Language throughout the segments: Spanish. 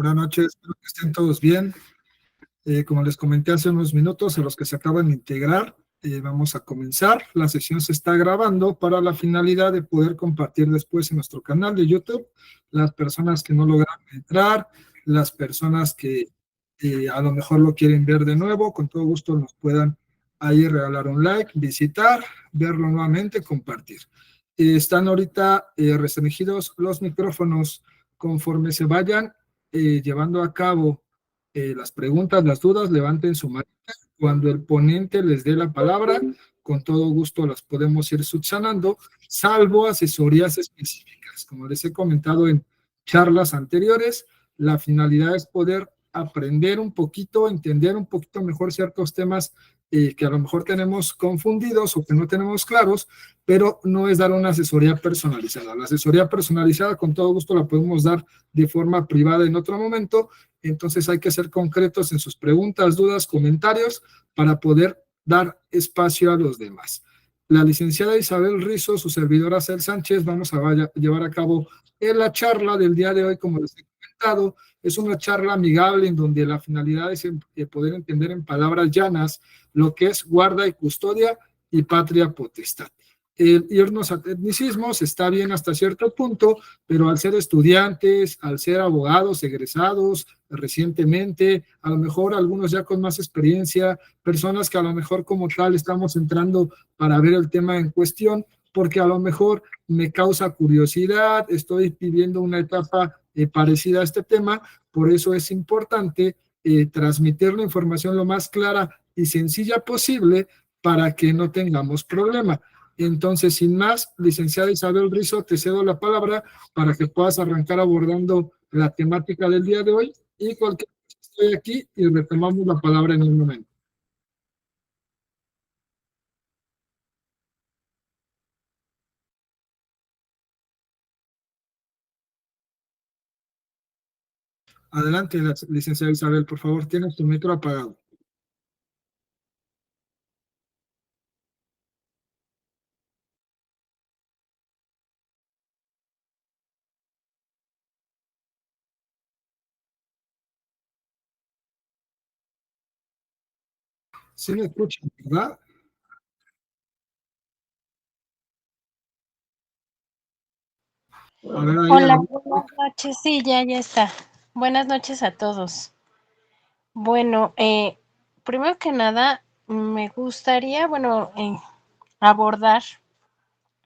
Buenas noches, espero que estén todos bien. Como les comenté hace unos minutos, a los que se acaban de integrar, vamos a comenzar. La sesión se está grabando para la finalidad de poder compartir después en nuestro canal de YouTube. Las personas que no lograron entrar, las personas que a lo mejor lo quieren ver de nuevo, con todo gusto nos puedan ahí regalar un like, visitar, verlo nuevamente, compartir. Están ahorita restringidos los micrófonos. Conforme se vayan llevando a cabo las preguntas, las dudas, levanten su mano. Cuando el ponente les dé la palabra, con todo gusto las podemos ir subsanando, salvo asesorías específicas. Como les he comentado en charlas anteriores, la finalidad es poder aprender un poquito, entender un poquito mejor ciertos temas que a lo mejor tenemos confundidos o que no tenemos claros, pero no es dar una asesoría personalizada. La asesoría personalizada con todo gusto la podemos dar de forma privada en otro momento, entonces hay que ser concretos en sus preguntas, dudas, comentarios para poder dar espacio a los demás. La licenciada Isabel Rizo, su servidora Cel Sánchez, vamos a llevar a cabo en la charla del día de hoy, como les he comentado, es una charla amigable en donde la finalidad es poder entender en palabras llanas lo que es guarda y custodia y patria potestad. El irnos a tecnicismos está bien hasta cierto punto, pero al ser estudiantes, al ser abogados egresados recientemente, a lo mejor algunos ya con más experiencia, personas que a lo mejor como tal estamos entrando para ver el tema en cuestión, porque a lo mejor me causa curiosidad, estoy viviendo una etapa parecida a este tema, por eso es importante transmitir la información lo más clara y sencilla posible para que no tengamos problema. Entonces, sin más, licenciada Isabel Rizo, te cedo la palabra para que puedas arrancar abordando la temática del día de hoy y cualquier cosa estoy aquí y retomamos la palabra en un momento. Adelante, licenciada Isabel, por favor, tienes tu micro apagado. ¿Sí me escuchan, verdad? A ver, ahí Hola, buenas noches. Sí, ya está. Buenas noches a todos. Bueno, primero que nada, me gustaría, abordar,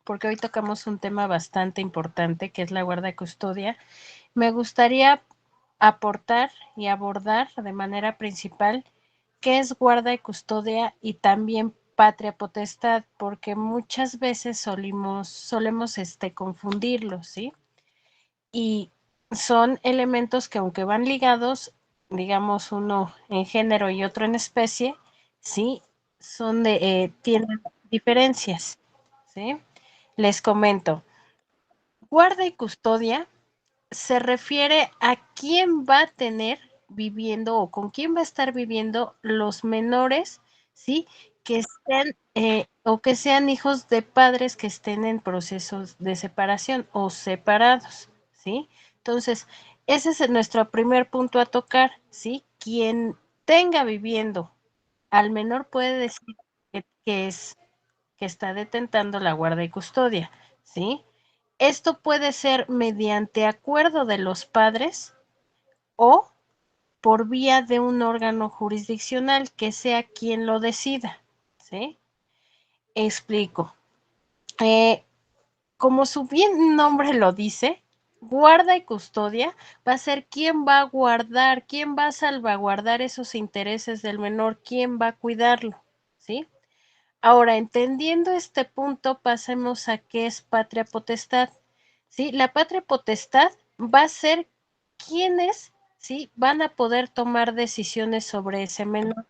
porque hoy tocamos un tema bastante importante, que es la guarda y custodia. Me gustaría aportar y abordar de manera principal qué es guarda y custodia y también patria potestad, porque muchas veces solemos confundirlos, ¿sí? Y son elementos que aunque van ligados, digamos uno en género y otro en especie, sí, tienen diferencias, ¿sí? Les comento, guarda y custodia se refiere a quién va a tener viviendo o con quién va a estar viviendo los menores, ¿sí? Que estén o que sean hijos de padres que estén en procesos de separación o separados, ¿sí? Entonces, ese es nuestro primer punto a tocar, ¿sí? Quien tenga viviendo al menor puede decir que está detentando la guarda y custodia, ¿sí? Esto puede ser mediante acuerdo de los padres o por vía de un órgano jurisdiccional que sea quien lo decida, ¿sí? Explico. Como su bien nombre lo dice, guarda y custodia va a ser quién va a guardar, quién va a salvaguardar esos intereses del menor, quién va a cuidarlo, ¿sí? Ahora, entendiendo este punto, pasemos a qué es patria potestad. ¿Sí? La patria potestad va a ser quienes, ¿sí? Van a poder tomar decisiones sobre ese menor.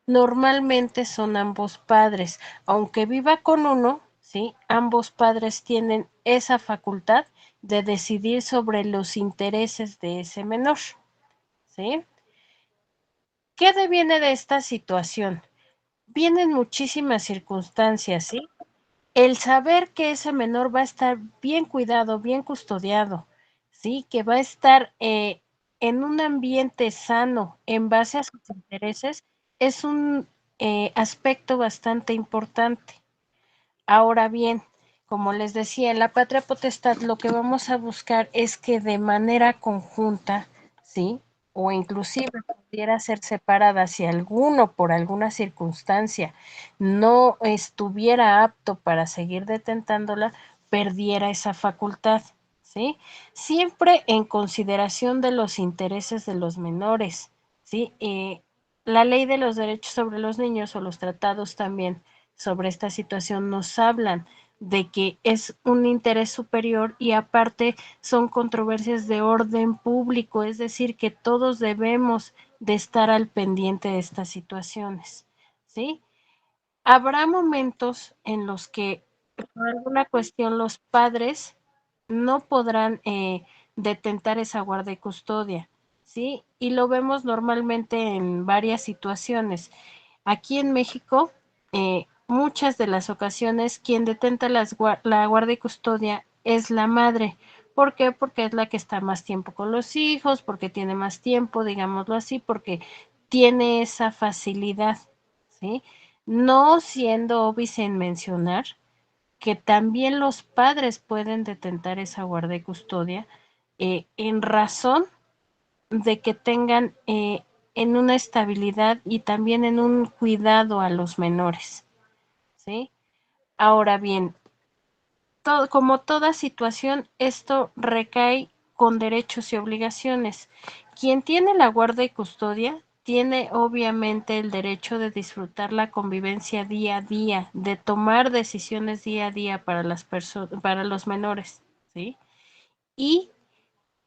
Normalmente son ambos padres. Aunque viva con uno, ¿sí? Ambos padres tienen esa facultad de decidir sobre los intereses de ese menor, ¿sí? ¿Qué deviene de esta situación? Vienen muchísimas circunstancias, ¿sí? El saber que ese menor va a estar bien cuidado, bien custodiado, ¿sí? Que va a estar en un ambiente sano, en base a sus intereses, es un aspecto bastante importante. Ahora bien, como les decía, en la patria potestad lo que vamos a buscar es que de manera conjunta, ¿sí? O inclusive pudiera ser separada si alguno por alguna circunstancia no estuviera apto para seguir detentándola, perdiera esa facultad, ¿sí? Siempre en consideración de los intereses de los menores, ¿sí? La ley de los derechos sobre los niños o los tratados también sobre esta situación nos hablan de que es un interés superior y aparte son controversias de orden público, es decir, que todos debemos de estar al pendiente de estas situaciones, ¿sí? Habrá momentos en los que por alguna cuestión los padres no podrán detentar esa guarda y custodia, ¿sí? Y lo vemos normalmente en varias situaciones. Aquí en México, muchas de las ocasiones, quien detenta la guarda y custodia es la madre. ¿Por qué? Porque es la que está más tiempo con los hijos, porque tiene más tiempo, digámoslo así, porque tiene esa facilidad, ¿sí? No siendo obvio en mencionar que también los padres pueden detentar esa guarda y custodia en razón de que tengan en una estabilidad y también en un cuidado a los menores, ¿sí? Ahora bien, como toda situación, esto recae con derechos y obligaciones. Quien tiene la guarda y custodia tiene obviamente el derecho de disfrutar la convivencia día a día, de tomar decisiones día a día para las para los menores, ¿sí? Y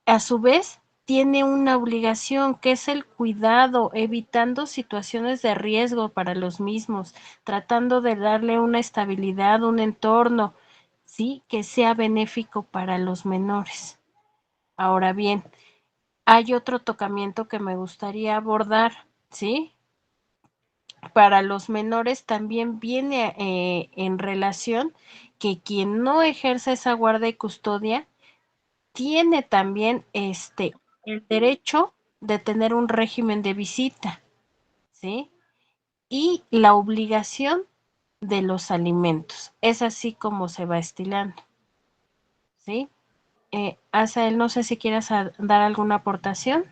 a su vez tiene una obligación que es el cuidado, evitando situaciones de riesgo para los mismos, tratando de darle una estabilidad, un entorno, sí, que sea benéfico para los menores. Ahora bien, hay otro tocamiento que me gustaría abordar, ¿sí? Para los menores también viene en relación que quien no ejerce esa guarda y custodia tiene también el derecho de tener un régimen de visita, ¿sí? Y la obligación de los alimentos. Es así como se va estilando, ¿sí? Asael, no sé si quieras dar alguna aportación.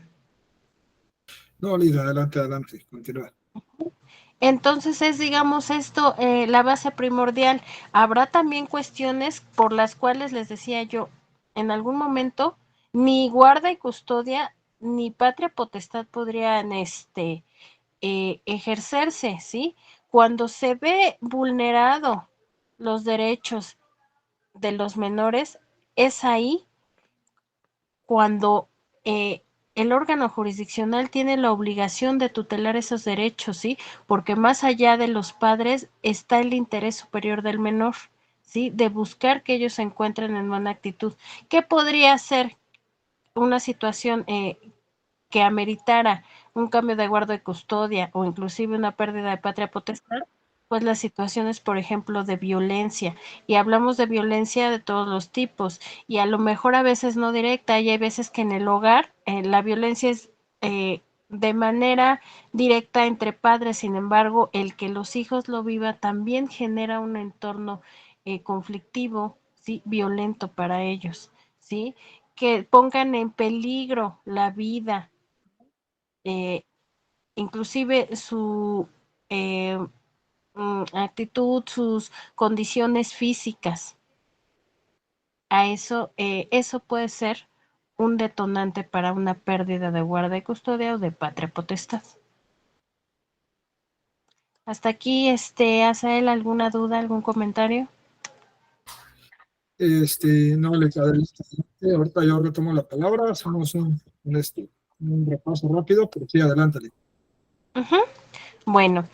No, Lida, adelante, adelante, continúa. Entonces es, digamos, esto la base primordial. Habrá también cuestiones por las cuales les decía yo, en algún momento, ni guarda y custodia, ni patria potestad podrían ejercerse, ¿sí? Cuando se ve vulnerado los derechos de los menores, es ahí cuando el órgano jurisdiccional tiene la obligación de tutelar esos derechos, ¿sí? Porque más allá de los padres está el interés superior del menor, ¿sí? De buscar que ellos se encuentren en buena actitud. ¿Qué podría ser una situación que ameritara un cambio de guarda y custodia o inclusive una pérdida de patria potestad? Pues las situaciones, por ejemplo, de violencia. Y hablamos de violencia de todos los tipos. Y a lo mejor a veces no directa, y hay veces que en el hogar la violencia es de manera directa entre padres. Sin embargo, el que los hijos lo vivan también genera un entorno conflictivo, ¿sí? Violento para ellos, ¿sí? Que pongan en peligro la vida, eh, inclusive su actitud, sus condiciones físicas. A eso puede ser un detonante para una pérdida de guarda y custodia o de patria potestad. Hasta aquí, Asael, ¿alguna duda, algún comentario? No, Alex, adelante. Ahorita yo retomo la palabra, hacemos un repaso rápido, pero sí, adelante. Uh -huh. Bueno,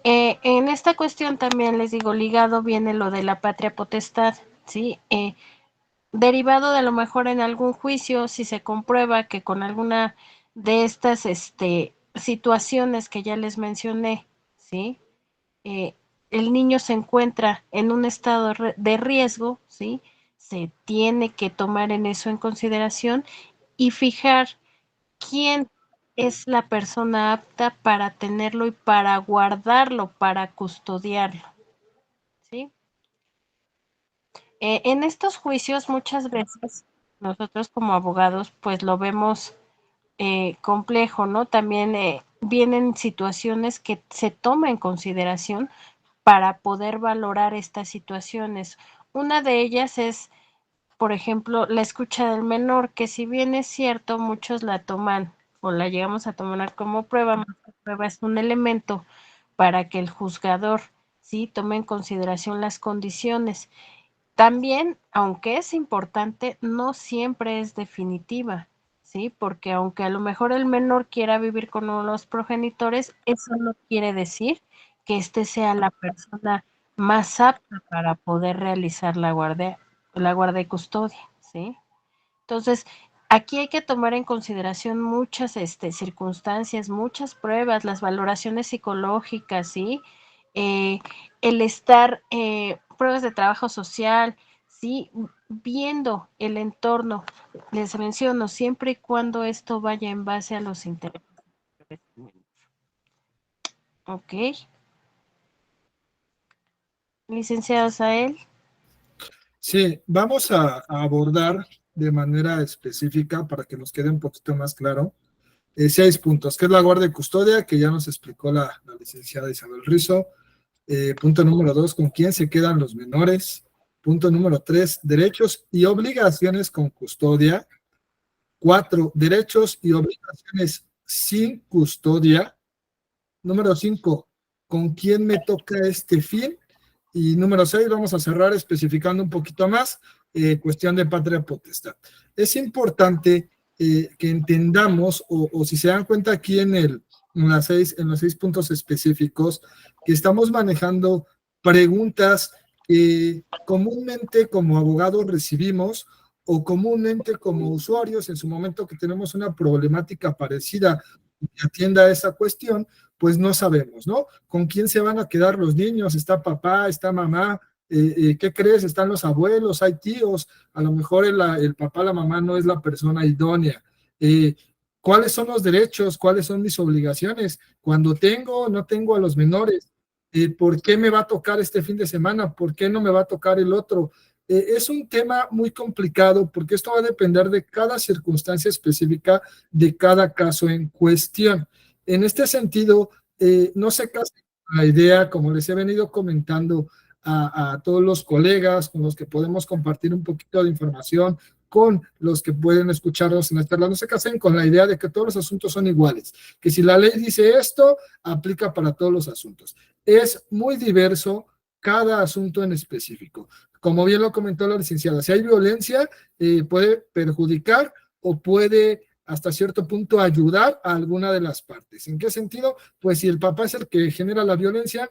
en esta cuestión también les digo, ligado viene lo de la patria potestad, ¿sí? Derivado de a lo mejor en algún juicio, si se comprueba que con alguna de estas situaciones que ya les mencioné, ¿sí? El niño se encuentra en un estado de riesgo, ¿sí? Se tiene que tomar en eso en consideración y fijar quién es la persona apta para tenerlo y para guardarlo, para custodiarlo, ¿sí? En estos juicios muchas veces nosotros como abogados pues lo vemos complejo, ¿no? También vienen situaciones que se toma en consideración para poder valorar estas situaciones. Una de ellas es, por ejemplo, la escucha del menor, que si bien es cierto, muchos la toman o la llegamos a tomar como prueba, más que prueba es un elemento para que el juzgador sí tome en consideración las condiciones. También, aunque es importante, no siempre es definitiva, ¿sí? Porque aunque a lo mejor el menor quiera vivir con uno de los progenitores, eso no quiere decir que éste sea la persona más apta para poder realizar la guardia y custodia, ¿sí? Entonces, aquí hay que tomar en consideración muchas circunstancias, muchas pruebas, las valoraciones psicológicas, ¿sí? Eh, el estar, pruebas de trabajo social, ¿sí? Viendo el entorno, les menciono, siempre y cuando esto vaya en base a los intereses. Ok. Licenciado Sael. Sí, vamos a abordar de manera específica para que nos quede un poquito más claro 6 puntos, que es la guardia y custodia, que ya nos explicó la licenciada Isabel Rizo. Punto número 2, ¿con quién se quedan los menores? Punto número 3, derechos y obligaciones con custodia. 4, derechos y obligaciones sin custodia. Número 5, ¿con quién me toca este fin? Y número 6, vamos a cerrar especificando un poquito más, cuestión de patria potestad. Es importante que entendamos, o si se dan cuenta aquí en los 6 puntos específicos, que estamos manejando preguntas que comúnmente como abogados recibimos o comúnmente como usuarios en su momento que tenemos una problemática parecida que atienda a esa cuestión, pues no sabemos, ¿no? ¿Con quién se van a quedar los niños? ¿Está papá? ¿Está mamá? ¿Qué crees? ¿Están los abuelos? ¿Hay tíos? A lo mejor el papá, la mamá no es la persona idónea. Eh, ¿Cuáles son los derechos? ¿Cuáles son mis obligaciones? Cuando tengo, no tengo a los menores. ¿Por qué me va a tocar este fin de semana? ¿Por qué no me va a tocar el otro? Es un tema muy complicado porque esto va a depender de cada circunstancia específica de cada caso en cuestión. En este sentido, no se casen con la idea, como les he venido comentando a todos los colegas con los que podemos compartir un poquito de información, con los que pueden escucharnos en esta charla, no se casen con la idea de que todos los asuntos son iguales, que si la ley dice esto, aplica para todos los asuntos. Es muy diverso cada asunto en específico. Como bien lo comentó la licenciada, si hay violencia, puede perjudicar o puede hasta cierto punto ayudar a alguna de las partes. ¿En qué sentido? Pues si el papá es el que genera la violencia,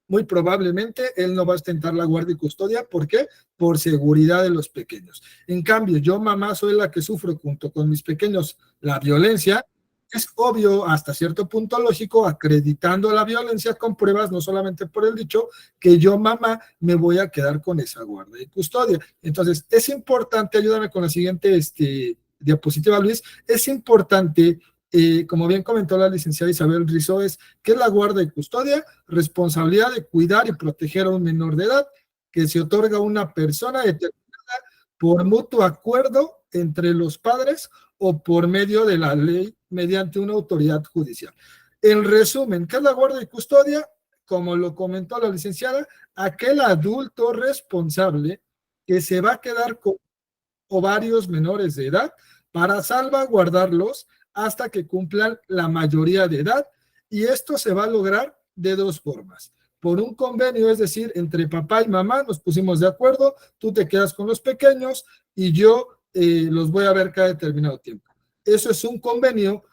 muy probablemente él no va a ostentar la guardia y custodia. ¿Por qué? Por seguridad de los pequeños. En cambio, yo mamá soy la que sufro junto con mis pequeños la violencia. Es obvio, hasta cierto punto lógico, acreditando la violencia con pruebas, no solamente por el dicho, que yo mamá me voy a quedar con esa guardia y custodia. Entonces, es importante, ayúdame con la siguiente diapositiva, Luis, es importante, como bien comentó la licenciada Isabel Rizzo, es que es la guardia y custodia, responsabilidad de cuidar y proteger a un menor de edad que se otorga a una persona determinada por mutuo acuerdo entre los padres o por medio de la ley mediante una autoridad judicial. En resumen, ¿qué es la guardia y custodia? Como lo comentó la licenciada, aquel adulto responsable que se va a quedar con o varios menores de edad para salvaguardarlos hasta que cumplan la mayoría de edad, y esto se va a lograr de dos formas. Por un convenio, es decir, entre papá y mamá nos pusimos de acuerdo, tú te quedas con los pequeños y yo los voy a ver cada determinado tiempo. Eso es un convenio.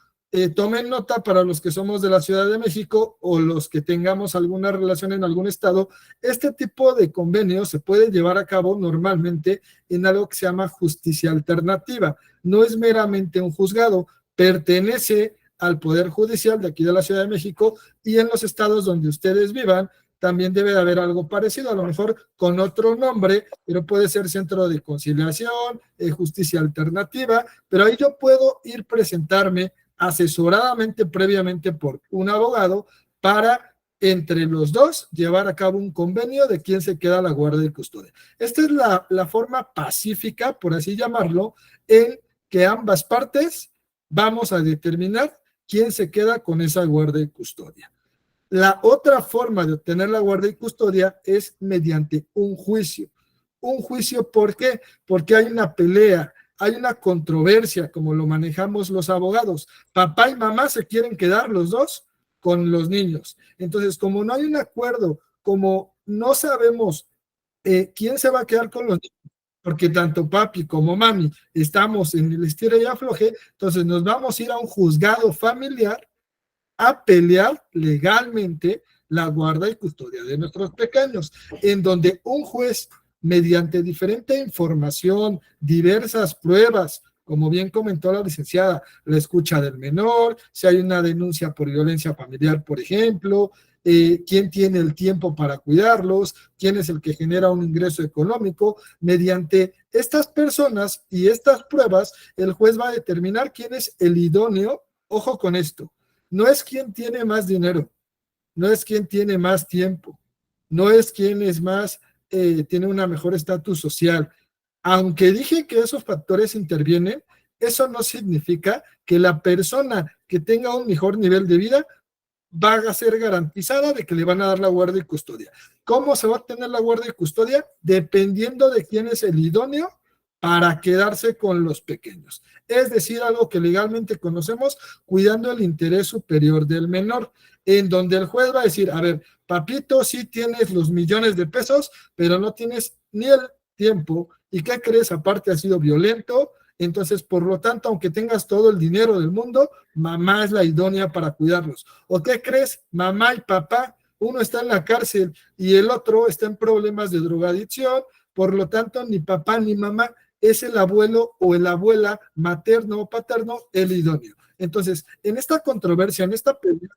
Tomen nota para los que somos de la Ciudad de México o los que tengamos alguna relación en algún estado, este tipo de convenios se puede llevar a cabo normalmente en algo que se llama justicia alternativa. No es meramente un juzgado, pertenece al Poder Judicial de aquí de la Ciudad de México, y en los estados donde ustedes vivan, también debe de haber algo parecido, a lo mejor con otro nombre, pero puede ser centro de conciliación, justicia alternativa, pero ahí yo puedo ir presentarme asesoradamente previamente por un abogado para entre los dos llevar a cabo un convenio de quién se queda la guardia y custodia. Esta es la forma pacífica, por así llamarlo, en que ambas partes vamos a determinar quién se queda con esa guardia y custodia. La otra forma de obtener la guardia y custodia es mediante un juicio. Un juicio, ¿por qué? Porque hay una pelea, hay una controversia, como lo manejamos los abogados. Papá y mamá se quieren quedar los dos con los niños. Entonces, como no hay un acuerdo, como no sabemos quién se va a quedar con los niños, porque tanto papi como mami estamos en el estira y afloje, entonces nos vamos a ir a un juzgado familiar a pelear legalmente la guarda y custodia de nuestros pequeños, en donde un juez, mediante diferente información, diversas pruebas, como bien comentó la licenciada, la escucha del menor, si hay una denuncia por violencia familiar, por ejemplo, quién tiene el tiempo para cuidarlos, quién es el que genera un ingreso económico. Mediante estas personas y estas pruebas, el juez va a determinar quién es el idóneo. Ojo con esto, no es quien tiene más dinero, no es quien tiene más tiempo, no es quien es más, tiene una mejor estatus social. Aunque dije que esos factores intervienen, eso no significa que la persona que tenga un mejor nivel de vida va a ser garantizada de que le van a dar la guardia y custodia. ¿Cómo se va a obtener la guardia y custodia? Dependiendo de quién es el idóneo para quedarse con los pequeños. Es decir, algo que legalmente conocemos, cuidando el interés superior del menor, en donde el juez va a decir, a ver, papito, sí tienes los millones de pesos, pero no tienes ni el tiempo, ¿y qué crees? Aparte ha sido violento, entonces, por lo tanto, aunque tengas todo el dinero del mundo, mamá es la idónea para cuidarlos. ¿O qué crees? Mamá y papá, uno está en la cárcel y el otro está en problemas de drogadicción, por lo tanto, ni papá ni mamá es el abuelo o la abuela materno o paterno el idóneo. Entonces, en esta controversia, en esta pelea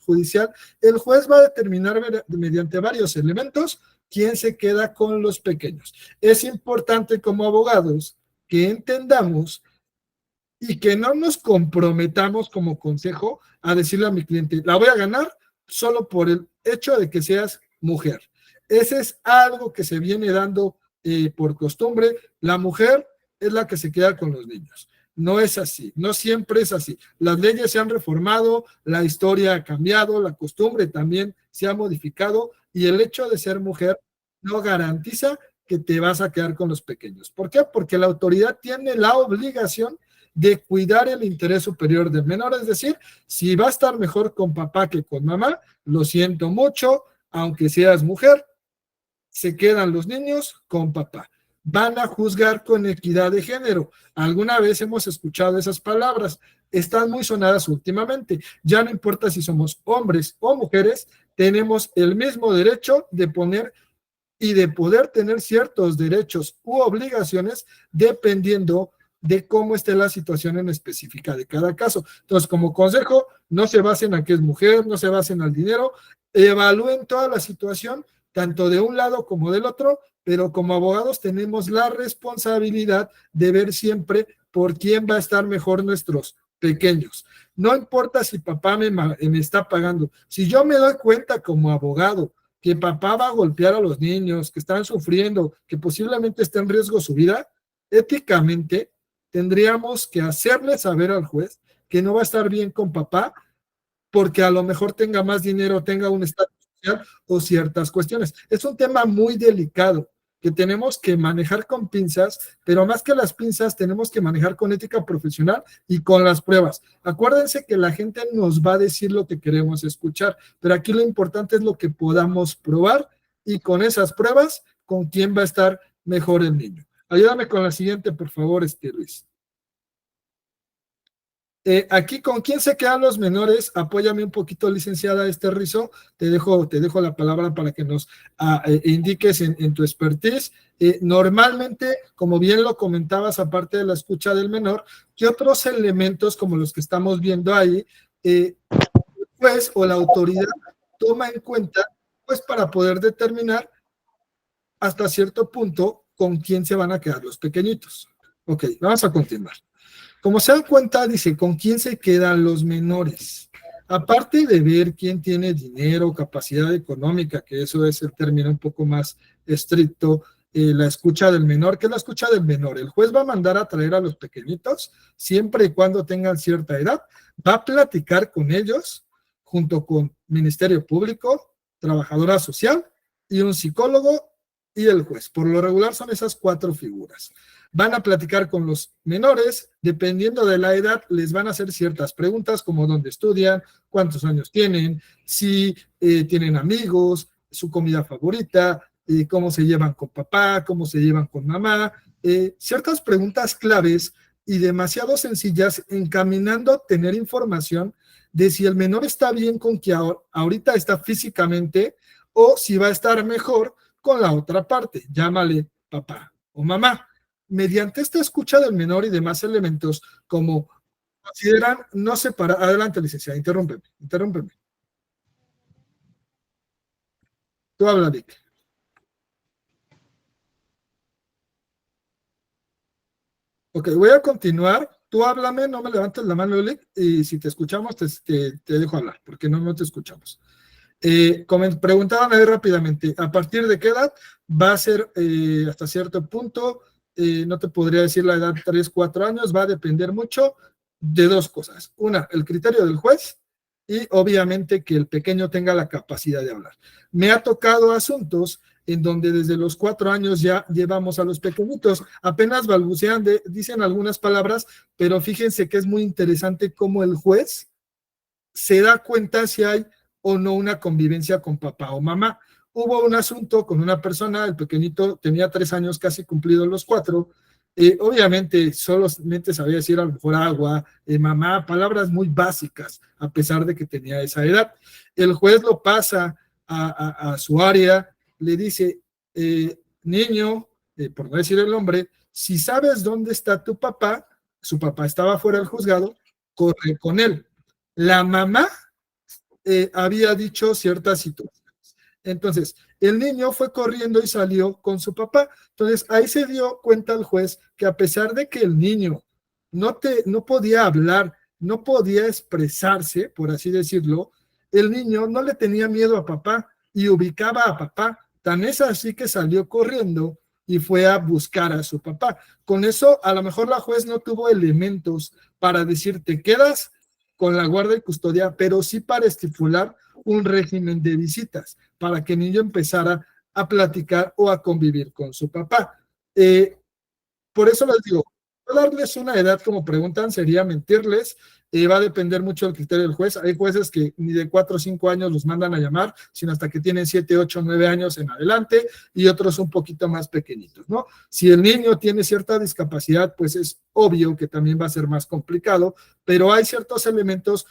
judicial, el juez va a determinar mediante varios elementos quién se queda con los pequeños. Es importante como abogados que entendamos y que no nos comprometamos como consejo a decirle a mi cliente, la voy a ganar solo por el hecho de que seas mujer. Ese es algo que se viene dando por costumbre. La mujer es la que se queda con los niños. No es así, no siempre es así. Las leyes se han reformado, la historia ha cambiado, la costumbre también se ha modificado y el hecho de ser mujer no garantiza que te vas a quedar con los pequeños. ¿Por qué? Porque la autoridad tiene la obligación de cuidar el interés superior del menor, es decir, si va a estar mejor con papá que con mamá, lo siento mucho, aunque seas mujer, se quedan los niños con papá. Van a juzgar con equidad de género. Alguna vez hemos escuchado esas palabras, están muy sonadas últimamente. Ya no importa si somos hombres o mujeres, tenemos el mismo derecho de poner y de poder tener ciertos derechos u obligaciones dependiendo de cómo esté la situación en específica de cada caso. Entonces, como consejo, no se basen a que es mujer, no se basen al dinero, evalúen toda la situación, tanto de un lado como del otro, pero como abogados tenemos la responsabilidad de ver siempre por quién va a estar mejor nuestros pequeños. No importa si papá me está pagando, si yo me doy cuenta como abogado que papá va a golpear a los niños, que están sufriendo, que posiblemente está en riesgo su vida, éticamente tendríamos que hacerle saber al juez que no va a estar bien con papá porque a lo mejor tenga más dinero, tenga un estatus social o ciertas cuestiones. Es un tema muy delicado que tenemos que manejar con pinzas, pero más que las pinzas tenemos que manejar con ética profesional y con las pruebas. Acuérdense que la gente nos va a decir lo que queremos escuchar, pero aquí lo importante es lo que podamos probar y con esas pruebas, con quién va a estar mejor el niño. Ayúdame con la siguiente, por favor, Luis. Aquí, ¿con quién se quedan los menores? Apóyame un poquito, licenciada Rizo. Te dejo la palabra para que nos indiques en tu expertise. Normalmente, como bien lo comentabas, aparte de la escucha del menor, ¿qué otros elementos como los que estamos viendo ahí, pues, o la autoridad toma en cuenta pues para poder determinar hasta cierto punto con quién se van a quedar los pequeñitos. Ok, vamos a continuar. Como se dan cuenta, dice, ¿con quién se quedan los menores? Aparte de ver quién tiene dinero, capacidad económica, que eso es el término un poco más estricto, la escucha del menor. ¿Qué es la escucha del menor? El juez va a mandar a traer a los pequeñitos, siempre y cuando tengan cierta edad, va a platicar con ellos, junto con Ministerio Público, trabajadora social y un psicólogo y el juez. Por lo regular son esas 4 figuras. Van a platicar con los menores, dependiendo de la edad, les van a hacer ciertas preguntas como dónde estudian, cuántos años tienen, si tienen amigos, su comida favorita, cómo se llevan con papá, cómo se llevan con mamá, ciertas preguntas claves y demasiado sencillas, encaminando a tener información de si el menor está bien con que ahorita está físicamente o si va a estar mejor con la otra parte, llámale papá o mamá. Mediante esta escucha del menor y demás elementos, como consideran no separar. Adelante, licenciada, interrúmpeme. Tú habla, Vic. Ok, voy a continuar. Tú háblame, no me levantes la mano, Lick, y si te escuchamos, te dejo hablar, porque no te escuchamos. Como preguntaban ahí rápidamente, ¿a partir de qué edad va a ser hasta cierto punto? No te podría decir la edad, 3, 4 años, va a depender mucho de 2 cosas. Una, el criterio del juez y obviamente que el pequeño tenga la capacidad de hablar. Me ha tocado asuntos en donde desde los 4 años ya llevamos a los pequeñitos, apenas balbucean, dicen algunas palabras, pero fíjense que es muy interesante cómo el juez se da cuenta si hay o no una convivencia con papá o mamá. Hubo un asunto con una persona, el pequeñito tenía 3 años, casi cumplidos los 4, obviamente solamente sabía decir a lo mejor agua, mamá, palabras muy básicas, a pesar de que tenía esa edad. El juez lo pasa a su área, le dice, niño, por no decir el nombre, si sabes dónde está tu papá, su papá estaba fuera del juzgado, corre con él. La mamá había dicho ciertas situaciones. Entonces, el niño fue corriendo y salió con su papá. Entonces, ahí se dio cuenta el juez que a pesar de que el niño no podía hablar, no podía expresarse, por así decirlo, el niño no le tenía miedo a papá y ubicaba a papá. Tan es así que salió corriendo y fue a buscar a su papá. Con eso, a lo mejor la juez no tuvo elementos para decir, te quedas con la guardia y custodia, pero sí para estipular un régimen de visitas, para que el niño empezara a platicar o a convivir con su papá. Por eso les digo, darles una edad como preguntan sería mentirles, va a depender mucho del criterio del juez. Hay jueces que ni de 4 o 5 años los mandan a llamar, sino hasta que tienen 7, 8, 9 años en adelante, y otros un poquito más pequeñitos, ¿no? Si el niño tiene cierta discapacidad, pues es obvio que también va a ser más complicado, pero hay ciertos elementos,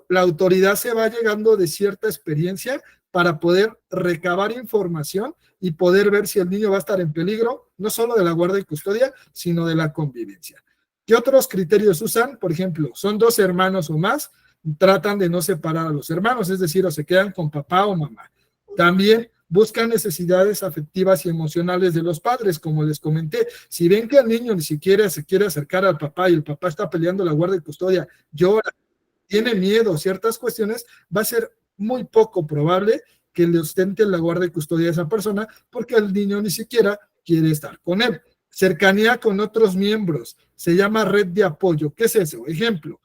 la autoridad se va llegando de cierta experiencia para poder recabar información y poder ver si el niño va a estar en peligro, no solo de la guardia y custodia, sino de la convivencia. ¿Qué otros criterios usan? Por ejemplo, son 2 hermanos o más, tratan de no separar a los hermanos, es decir, o se quedan con papá o mamá. También buscan necesidades afectivas y emocionales de los padres, como les comenté. Si ven que el niño ni siquiera se quiere acercar al papá y el papá está peleando la guardia y custodia, llora, tiene miedo, ciertas cuestiones, va a ser muy poco probable que le ostente la guardia y custodia a esa persona porque el niño ni siquiera quiere estar con él. Cercanía con otros miembros, se llama red de apoyo. ¿Qué es eso? Ejemplo,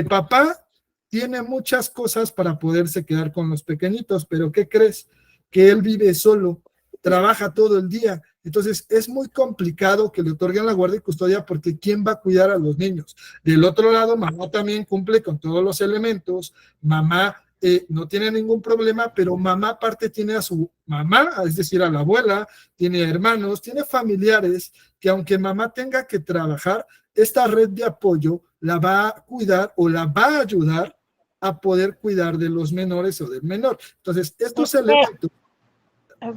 papá tiene muchas cosas para poderse quedar con los pequeñitos, pero ¿qué crees? Que él vive solo, trabaja todo el día, entonces es muy complicado que le otorguen la guardia y custodia porque ¿quién va a cuidar a los niños? Del otro lado, mamá también cumple con todos los elementos, mamá no tiene ningún problema, pero mamá aparte tiene a su mamá, es decir, a la abuela, tiene hermanos, tiene familiares que aunque mamá tenga que trabajar, esta red de apoyo la va a cuidar o la va a ayudar a poder cuidar de los menores o del menor. Entonces, estos elementos...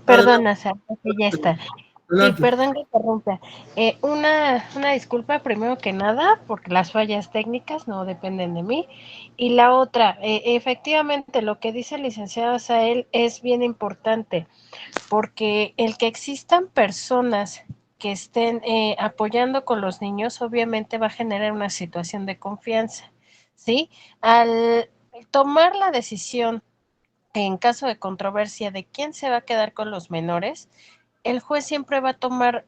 Perdona, Sara, que ya está. Sí, Adelante. perdón que interrumpa. Una disculpa primero que nada, porque las fallas técnicas no dependen de mí. Y la otra, efectivamente, lo que dice el licenciado Sael es bien importante, porque el que existan personas que estén apoyando con los niños, obviamente va a generar una situación de confianza, ¿sí? Al tomar la decisión, en caso de controversia, de quién se va a quedar con los menores, el juez siempre va a tomar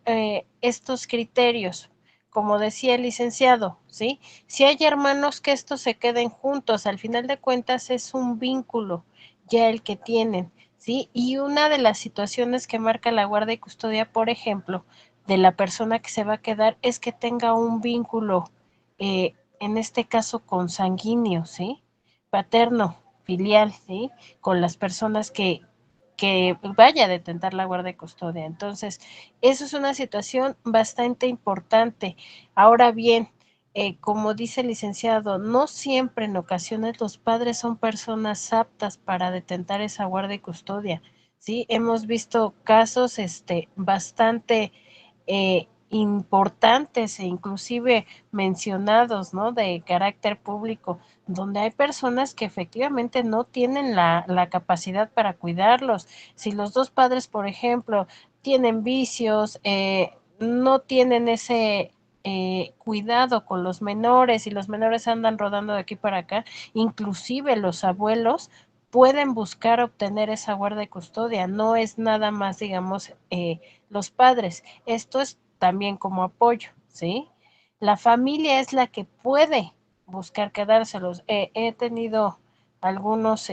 estos criterios, como decía el licenciado, ¿sí? Si hay hermanos que estos se queden juntos, al final de cuentas es un vínculo ya el que tienen, ¿sí? Y una de las situaciones que marca la guardia y custodia, por ejemplo, de la persona que se va a quedar es que tenga un vínculo, en este caso consanguíneo, ¿sí? Paterno, filial, ¿sí? Con las personas que vaya a detentar la guardia y custodia. Entonces, eso es una situación bastante importante. Ahora bien, como dice el licenciado, no siempre en ocasiones los padres son personas aptas para detentar esa guardia y custodia. Sí, hemos visto casos bastante importantes e inclusive mencionados, ¿no? De carácter público, donde hay personas que efectivamente no tienen la capacidad para cuidarlos. Si los dos padres, por ejemplo, tienen vicios, no tienen ese cuidado con los menores y los menores andan rodando de aquí para acá, inclusive los abuelos pueden buscar obtener esa guarda y custodia, no es nada más, digamos, los padres, esto es también como apoyo, ¿sí? La familia es la que puede buscar quedárselos. He tenido algunos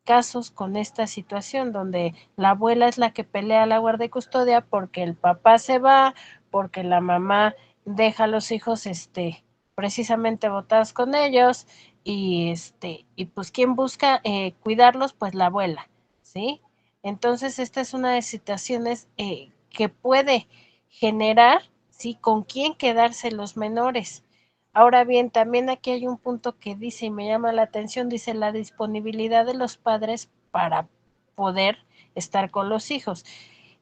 casos con esta situación donde la abuela es la que pelea la guardia y custodia porque el papá se va, porque la mamá deja a los hijos precisamente botados con ellos y pues quién busca cuidarlos, pues la abuela, ¿sí? Entonces esta es una de situaciones que puede generar, ¿sí? Con quién quedarse los menores. Ahora bien, también aquí hay un punto que dice y me llama la atención, dice la disponibilidad de los padres para poder estar con los hijos.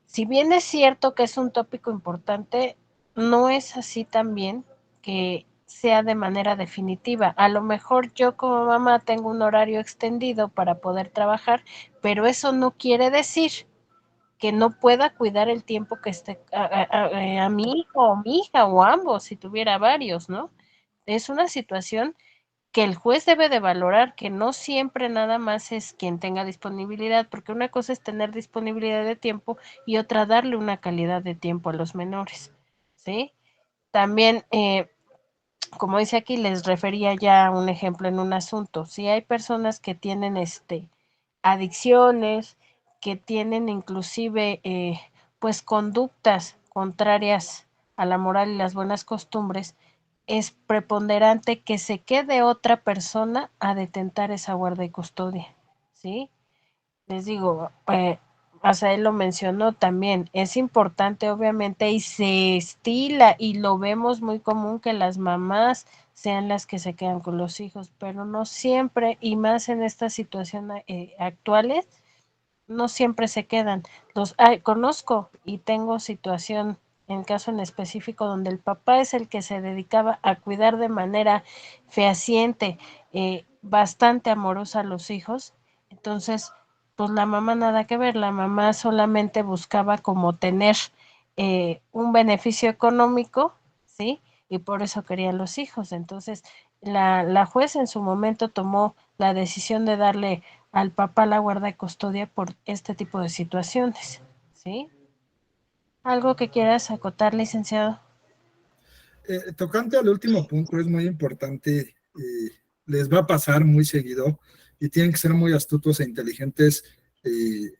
Si bien es cierto que es un tópico importante, no es así también que sea de manera definitiva. A lo mejor yo como mamá tengo un horario extendido para poder trabajar, pero eso no quiere decir que no pueda cuidar el tiempo que esté a mi hijo o mi hija o ambos, si tuviera varios, ¿no? Es una situación que el juez debe de valorar, que no siempre nada más es quien tenga disponibilidad, porque una cosa es tener disponibilidad de tiempo y otra darle una calidad de tiempo a los menores, ¿sí? También, como dice aquí, les refería ya un ejemplo en un asunto. Si hay personas que tienen adicciones, que tienen inclusive pues conductas contrarias a la moral y las buenas costumbres, es preponderante que se quede otra persona a detentar esa guarda y custodia, ¿sí? Les digo, hasta él lo mencionó también, es importante obviamente y se estila y lo vemos muy común que las mamás sean las que se quedan con los hijos, pero no siempre y más en estas situaciones actuales, no siempre se quedan. Conozco y tengo situación en caso en específico donde el papá es el que se dedicaba a cuidar de manera fehaciente, bastante amorosa a los hijos. Entonces, pues la mamá nada que ver, la mamá solamente buscaba como tener un beneficio económico, ¿sí? Y por eso querían los hijos. Entonces, la juez en su momento tomó la decisión de darle al papá la guarda y custodia por este tipo de situaciones, ¿sí? ¿Algo que quieras acotar, licenciado? Tocante al último punto, es muy importante, les va a pasar muy seguido y tienen que ser muy astutos e inteligentes,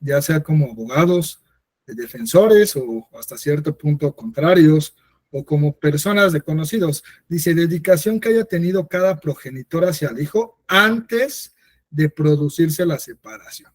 ya sea como abogados, defensores o hasta cierto punto contrarios o como personas de conocidos. Dice, dedicación que haya tenido cada progenitor hacia el hijo antes de producirse la separación.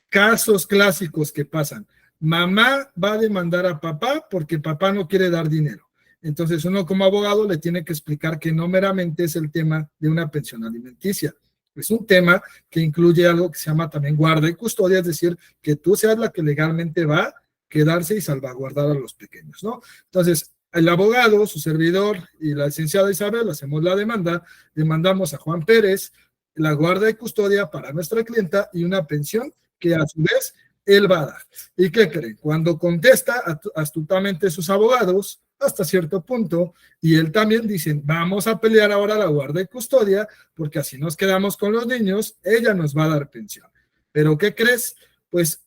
Casos clásicos que pasan. Mamá va a demandar a papá porque papá no quiere dar dinero. Entonces uno como abogado le tiene que explicar que no meramente es el tema de una pensión alimenticia. Es un tema que incluye algo que se llama también guarda y custodia, es decir, que tú seas la que legalmente va quedarse y salvaguardar a los pequeños, ¿no? Entonces, el abogado, su servidor y la licenciada Isabel hacemos la demanda, demandamos a Juan Pérez la guarda y custodia para nuestra clienta y una pensión que a su vez él va a dar. ¿Y qué creen? Cuando contesta astutamente sus abogados, hasta cierto punto, y él también dicen, vamos a pelear ahora la guarda y custodia, porque así nos quedamos con los niños, ella nos va a dar pensión. Pero ¿qué crees? Pues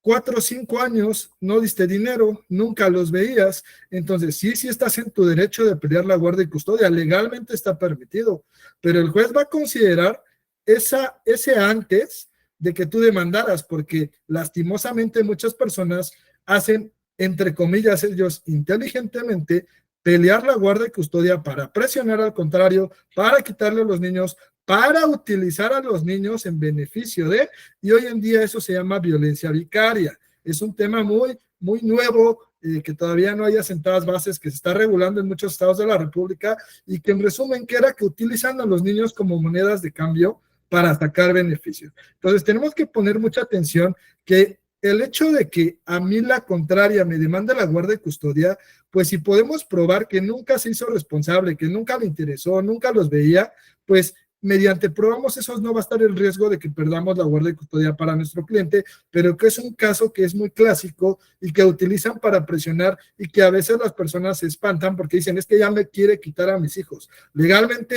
4 o 5 años no diste dinero, nunca los veías, entonces sí estás en tu derecho de pelear la guardia y custodia, legalmente está permitido, pero el juez va a considerar ese antes de que tú demandaras, porque lastimosamente muchas personas hacen, entre comillas, ellos inteligentemente, pelear la guardia y custodia para presionar al contrario, para quitarle a los niños, para utilizar a los niños en beneficio de, y hoy en día eso se llama violencia vicaria. Es un tema muy, muy nuevo, que todavía no hay asentadas bases, que se está regulando en muchos estados de la República, y que en resumen que era que utilizan a los niños como monedas de cambio para sacar beneficios. Entonces tenemos que poner mucha atención que el hecho de que a mí la contraria me demanda la guardia y custodia, pues si podemos probar que nunca se hizo responsable, que nunca le interesó, nunca los veía, pues mediante probamos esos no va a estar el riesgo de que perdamos la guardia y custodia para nuestro cliente, pero que es un caso que es muy clásico y que utilizan para presionar y que a veces las personas se espantan porque dicen, es que ya me quiere quitar a mis hijos. Legalmente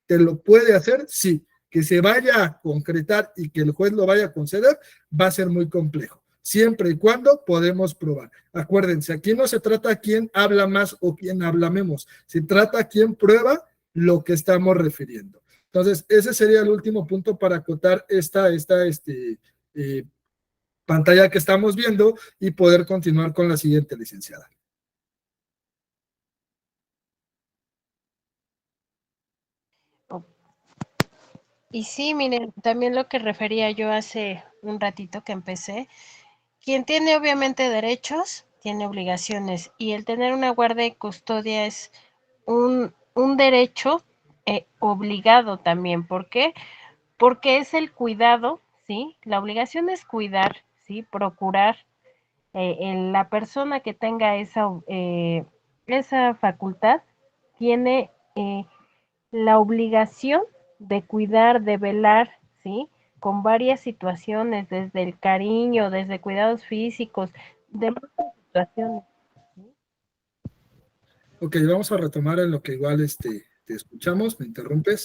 te lo puede hacer, sí. Que se vaya a concretar y que el juez lo vaya a conceder, va a ser muy complejo, siempre y cuando podemos probar. Acuérdense, aquí no se trata a quién habla más o quién habla menos, se trata a quién prueba lo que estamos refiriendo. Entonces, ese sería el último punto para acotar esta pantalla que estamos viendo y poder continuar con la siguiente, licenciada. Y sí, miren, también lo que refería yo hace un ratito que empecé, quien tiene obviamente derechos, tiene obligaciones, y el tener una guardia y custodia es un derecho obligado también. ¿Por qué? Porque es el cuidado, ¿sí? La obligación es cuidar, ¿sí? Procurar en la persona que tenga esa facultad, tiene la obligación de cuidar, de velar, ¿sí? Con varias situaciones, desde el cariño, desde cuidados físicos, de muchas situaciones. Ok, vamos a retomar en lo que igual te escuchamos, me interrumpes.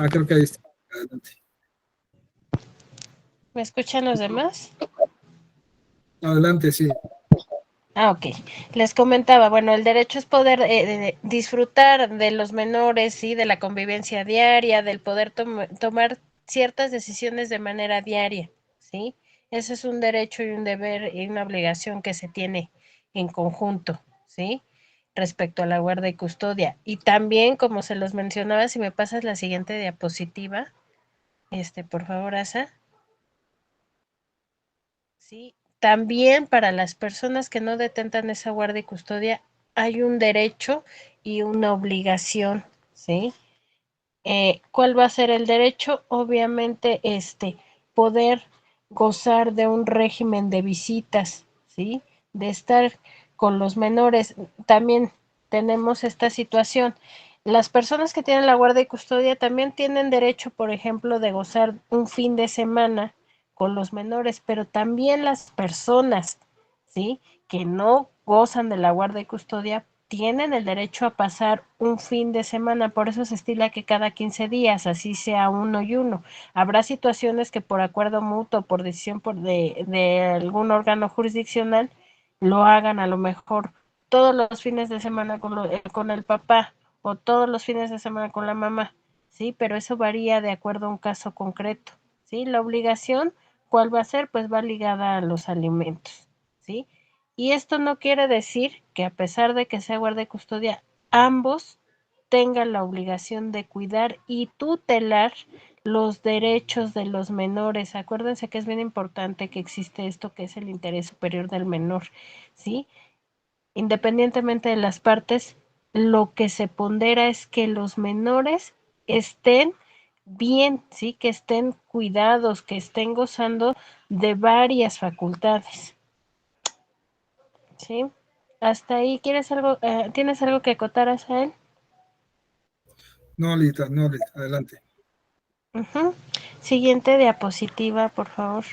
Creo que ahí está. Adelante. ¿Me escuchan los demás? Adelante, sí. Ok. Les comentaba, bueno, el derecho es poder disfrutar de los menores, ¿sí? De la convivencia diaria, del poder tomar ciertas decisiones de manera diaria, ¿sí? Ese es un derecho y un deber y una obligación que se tiene en conjunto, ¿sí? Respecto a la guarda y custodia. Y también, como se los mencionaba, si me pasas la siguiente diapositiva, por favor, Asa. Sí, también para las personas que no detentan esa guardia y custodia hay un derecho y una obligación, ¿sí? ¿Cuál va a ser el derecho? Obviamente, poder gozar de un régimen de visitas, ¿sí? De estar con los menores. También tenemos esta situación. Las personas que tienen la guardia y custodia también tienen derecho, por ejemplo, de gozar un fin de semana con los menores, pero también las personas, ¿sí? Que no gozan de la guardia y custodia tienen el derecho a pasar un fin de semana, por eso se estila que cada 15 días, así sea uno y uno. Habrá situaciones que por acuerdo mutuo, por decisión de algún órgano jurisdiccional, lo hagan a lo mejor todos los fines de semana con el papá o todos los fines de semana con la mamá, ¿sí? Pero eso varía de acuerdo a un caso concreto, ¿sí? La obligación, ¿cuál va a ser? Pues va ligada a los alimentos, ¿sí? Y esto no quiere decir que a pesar de que sea guardia y custodia, ambos tengan la obligación de cuidar y tutelar los derechos de los menores. Acuérdense que es bien importante que existe esto que es el interés superior del menor, ¿sí? Independientemente de las partes, lo que se pondera es que los menores estén bien, ¿sí? Que estén cuidados, que estén gozando de varias facultades. ¿sí? Hasta ahí, ¿tienes algo que acotar, Asael? No, Lita, no, Lita, adelante. Ujú. Siguiente diapositiva, por favor.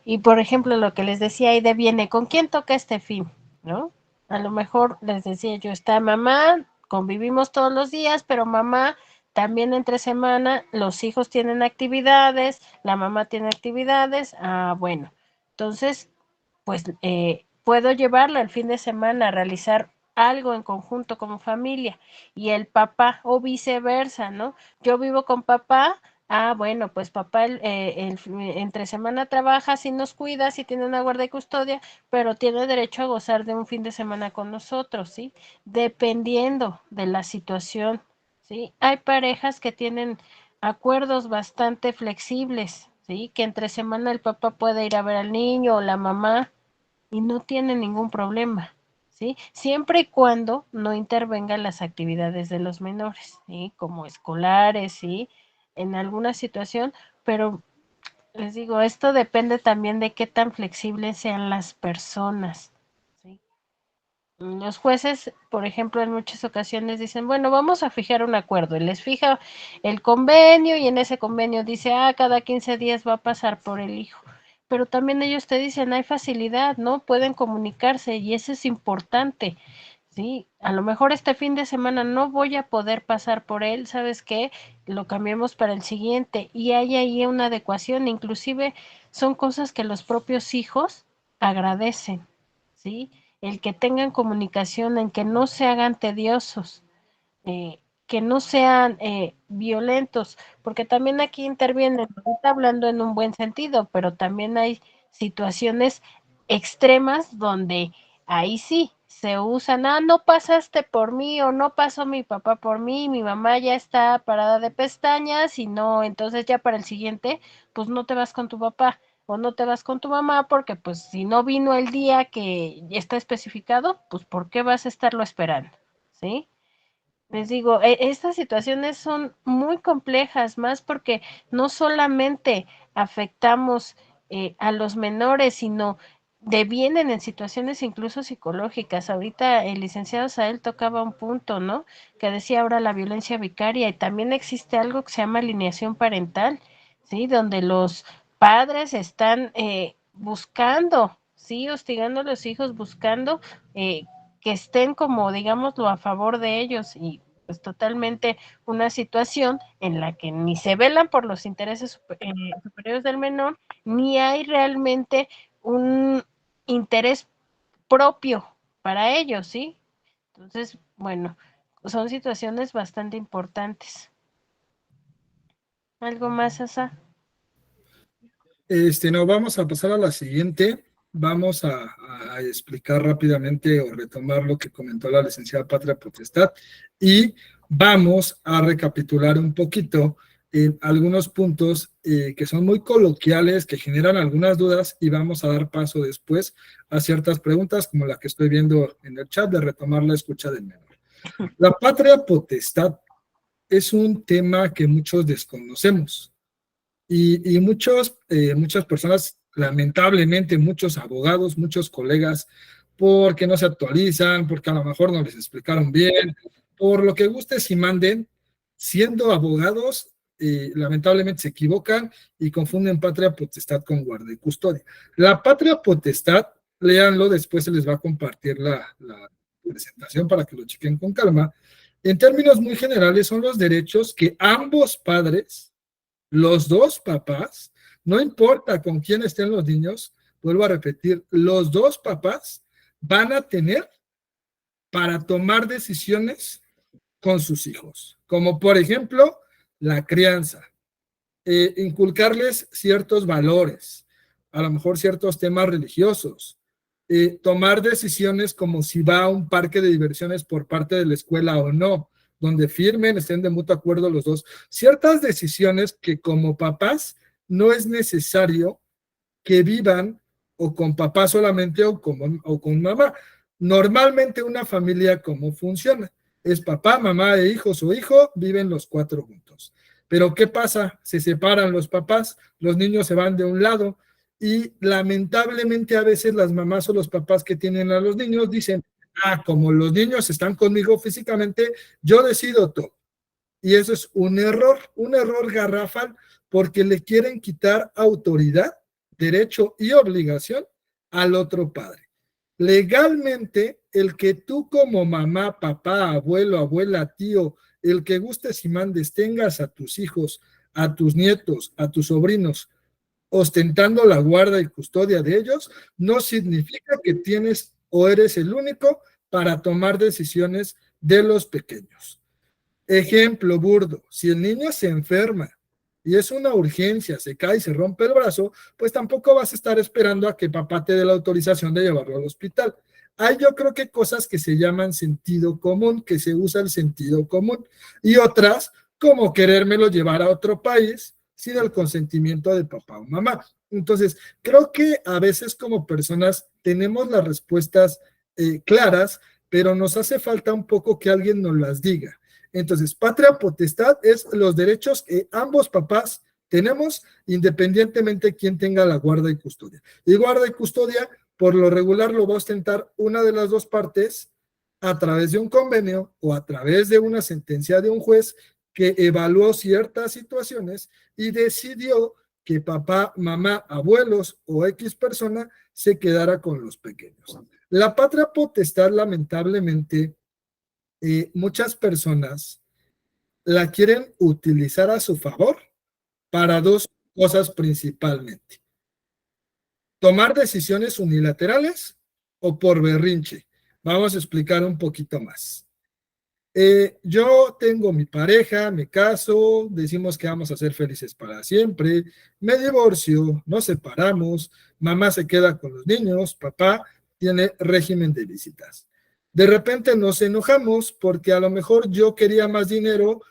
Y por ejemplo, lo que les decía, ahí viene, ¿con quién toca este fin? ¿No? A lo mejor les decía yo, está mamá, convivimos todos los días, pero mamá también entre semana, los hijos tienen actividades, la mamá tiene actividades, bueno, entonces, pues puedo llevarla el fin de semana a realizar algo en conjunto como familia y el papá o viceversa, ¿no? Yo vivo con papá. Bueno, pues papá entre semana trabaja, si nos cuida, si tiene una guarda y custodia, pero tiene derecho a gozar de un fin de semana con nosotros, ¿sí? Dependiendo de la situación, ¿sí? Hay parejas que tienen acuerdos bastante flexibles, ¿sí? Que entre semana el papá puede ir a ver al niño o la mamá y no tiene ningún problema, ¿sí? Siempre y cuando no intervengan las actividades de los menores, ¿sí? Como escolares, ¿sí? En alguna situación, pero les digo, esto depende también de qué tan flexibles sean las personas, ¿sí? Los jueces, por ejemplo, en muchas ocasiones dicen, bueno, vamos a fijar un acuerdo, y les fija el convenio y en ese convenio dice, cada 15 días va a pasar por el hijo. Pero también ellos te dicen, hay facilidad, ¿no? Pueden comunicarse y eso es importante, ¿sí? A lo mejor este fin de semana no voy a poder pasar por él, ¿sabes qué? Lo cambiemos para el siguiente y hay ahí una adecuación, inclusive son cosas que los propios hijos agradecen, ¿sí? El que tengan comunicación, en que no se hagan tediosos, que no sean violentos, porque también aquí intervienen, ahorita hablando en un buen sentido, pero también hay situaciones extremas donde ahí sí se usan, no pasaste por mí o no pasó mi papá por mí, mi mamá ya está parada de pestañas y no, entonces ya para el siguiente, pues no te vas con tu papá o no te vas con tu mamá porque pues si no vino el día que está especificado, pues ¿por qué vas a estarlo esperando? ¿Sí? Les digo, estas situaciones son muy complejas, más porque no solamente afectamos a los menores, sino devienen en situaciones incluso psicológicas. Ahorita el licenciado Sael tocaba un punto, ¿no? Que decía ahora la violencia vicaria y también existe algo que se llama alineación parental, ¿sí? Donde los padres están buscando, ¿sí? Hostigando a los hijos, buscando que estén como, digámoslo, a favor de ellos y pues totalmente una situación en la que ni se velan por los intereses superiores del menor, ni hay realmente un interés propio para ellos, ¿sí? Entonces, bueno, son situaciones bastante importantes. ¿Algo más, Asa? No, vamos a pasar a la siguiente. Vamos a explicar rápidamente o retomar lo que comentó la licenciada Patria Potestad y vamos a recapitular un poquito algunos puntos que son muy coloquiales, que generan algunas dudas y vamos a dar paso después a ciertas preguntas como la que estoy viendo en el chat de retomar la escucha del menor. La patria potestad es un tema que muchos desconocemos. Muchas personas, lamentablemente, muchos abogados, muchos colegas, porque no se actualizan, porque a lo mejor no les explicaron bien, por lo que gustes y manden, siendo abogados, lamentablemente se equivocan y confunden patria potestad con guarda y custodia. La patria potestad, léanlo, después se les va a compartir la presentación para que lo chequen con calma. En términos muy generales, son los derechos que ambos padres, los dos papás, no importa con quién estén los niños, vuelvo a repetir, los dos papás van a tener para tomar decisiones con sus hijos, como por ejemplo la crianza, inculcarles ciertos valores, a lo mejor ciertos temas religiosos, tomar decisiones como si va a un parque de diversiones por parte de la escuela o no, donde firmen, estén de mutuo acuerdo los dos. Ciertas decisiones que como papás no es necesario que vivan o con papá solamente o con mamá. Normalmente una familia, ¿cómo funciona? Es papá, mamá e hijos o hijo, viven los cuatro juntos. Pero ¿qué pasa? Se separan los papás, los niños se van de un lado y lamentablemente a veces las mamás o los papás que tienen a los niños dicen, como los niños están conmigo físicamente, yo decido todo. Y eso es un error garrafal, porque le quieren quitar autoridad, derecho y obligación al otro padre. Legalmente, el que tú como mamá, papá, abuelo, abuela, tío, el que gustes y mandes, tengas a tus hijos, a tus nietos, a tus sobrinos, ostentando la guarda y custodia de ellos, no significa que tienes o eres el único para tomar decisiones de los pequeños. Ejemplo burdo, si el niño se enferma y es una urgencia, se cae y se rompe el brazo, pues tampoco vas a estar esperando a que papá te dé la autorización de llevarlo al hospital. Hay yo creo que cosas que se llaman sentido común, que se usa el sentido común, y otras como querérmelo llevar a otro país sin el consentimiento de papá o mamá. Entonces, creo que a veces como personas tenemos las respuestas claras, pero nos hace falta un poco que alguien nos las diga. Entonces, patria potestad es los derechos que ambos papás tenemos, independientemente de quién tenga la guarda y custodia. Y guarda y custodia, por lo regular, lo va a ostentar una de las dos partes a través de un convenio o a través de una sentencia de un juez que evaluó ciertas situaciones y decidió que papá, mamá, abuelos o X persona se quedara con los pequeños. La patria potestad, lamentablemente, muchas personas la quieren utilizar a su favor para dos cosas principalmente: tomar decisiones unilaterales o por berrinche. Vamos a explicar un poquito más. Yo tengo mi pareja, me caso, decimos que vamos a ser felices para siempre, me divorcio, nos separamos, mamá se queda con los niños, papá tiene régimen de visitas. De repente nos enojamos porque a lo mejor yo quería más dinero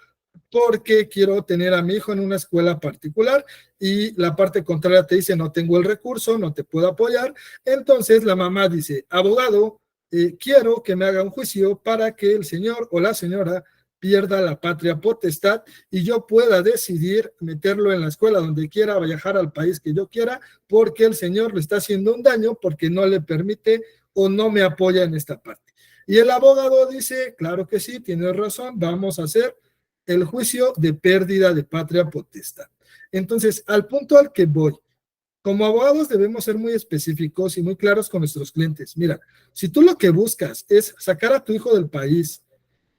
porque quiero tener a mi hijo en una escuela particular y la parte contraria te dice no tengo el recurso, no te puedo apoyar. Entonces la mamá dice, abogado, quiero que me haga un juicio para que el señor o la señora pierda la patria potestad y yo pueda decidir meterlo en la escuela donde quiera, viajar al país que yo quiera, porque el señor le está haciendo un daño porque no le permite o no me apoya en esta parte. Y el abogado dice, claro que sí, tienes razón, vamos a hacer el juicio de pérdida de patria potestad. Entonces, al punto al que voy, como abogados debemos ser muy específicos y muy claros con nuestros clientes. Mira, si tú lo que buscas es sacar a tu hijo del país,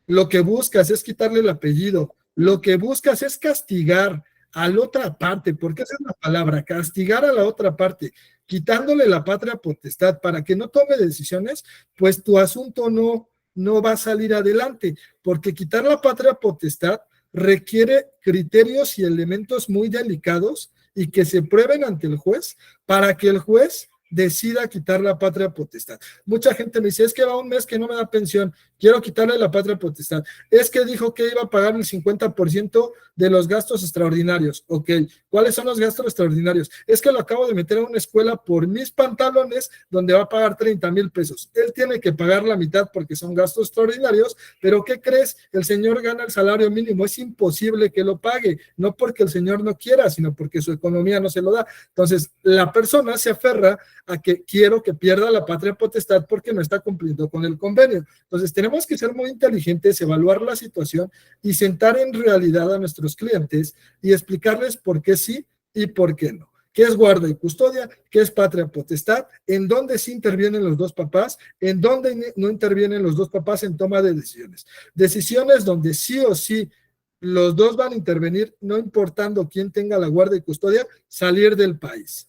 lo que buscas es quitarle el apellido, lo que buscas es castigar a la otra parte, porque esa es la palabra, castigar a la otra parte, quitándole la patria potestad para que no tome decisiones, pues tu asunto no va a salir adelante, porque quitar la patria potestad requiere criterios y elementos muy delicados y que se prueben ante el juez para que el juez decida quitar la patria potestad. Mucha gente me dice, es que va un mes que no me da pensión, quiero quitarle la patria potestad. Es que dijo que iba a pagar el 50% de los gastos extraordinarios. Ok, ¿cuáles son los gastos extraordinarios? Es que lo acabo de meter a una escuela por mis pantalones donde va a pagar 30,000 pesos. Él tiene que pagar la mitad porque son gastos extraordinarios, pero ¿qué crees? El señor gana el salario mínimo, es imposible que lo pague, no porque el señor no quiera, sino porque su economía no se lo da. Entonces, la persona se aferra a que quiero que pierda la patria potestad porque no está cumpliendo con el convenio. Entonces, tenemos que ser muy inteligentes, evaluar la situación y sentar en realidad a nuestros clientes y explicarles por qué sí y por qué no. ¿Qué es guarda y custodia? ¿Qué es patria potestad? ¿En dónde sí intervienen los dos papás? ¿En dónde no intervienen los dos papás en toma de decisiones? Decisiones donde sí o sí los dos van a intervenir, no importando quién tenga la guarda y custodia, salir del país.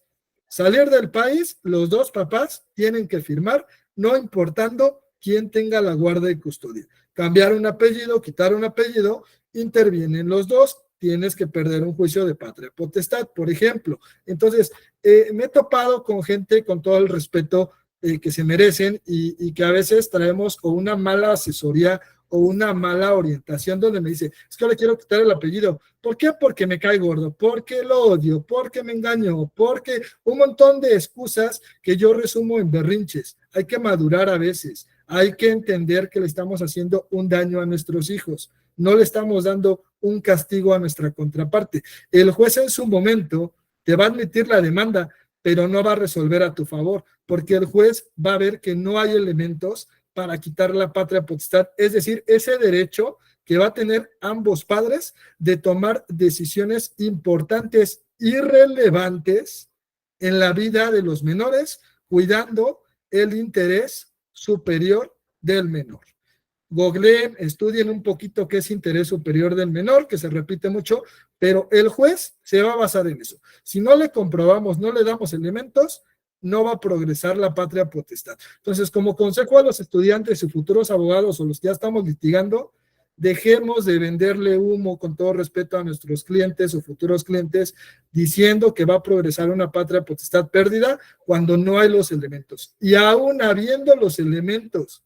Salir del país, los dos papás tienen que firmar, no importando quién tenga la guarda y custodia. Cambiar un apellido, quitar un apellido, intervienen los dos, tienes que perder un juicio de patria potestad, por ejemplo. Entonces, me he topado con gente, con todo el respeto que se merecen y que a veces traemos o una mala asesoría o una mala orientación donde me dice, es que le quiero quitar el apellido. ¿Por qué? Porque me cae gordo, porque lo odio, porque me engañó, porque un montón de excusas que yo resumo en berrinches. Hay que madurar a veces, hay que entender que le estamos haciendo un daño a nuestros hijos. no le estamos dando un castigo a nuestra contraparte. El juez en su momento te va a admitir la demanda, pero no va a resolver a tu favor, porque el juez va a ver que no hay elementos para quitar la patria potestad, es decir, ese derecho que va a tener ambos padres de tomar decisiones importantes y relevantes en la vida de los menores, cuidando el interés superior del menor. Googleen, estudien un poquito qué es interés superior del menor, que se repite mucho, pero el juez se va a basar en eso. Si no le comprobamos, no le damos elementos, no va a progresar la patria potestad. Entonces, como consejo a los estudiantes y futuros abogados o los que ya estamos litigando, dejemos de venderle humo, con todo respeto a nuestros clientes o futuros clientes, diciendo que va a progresar una patria potestad pérdida cuando no hay los elementos. Y aún habiendo los elementos,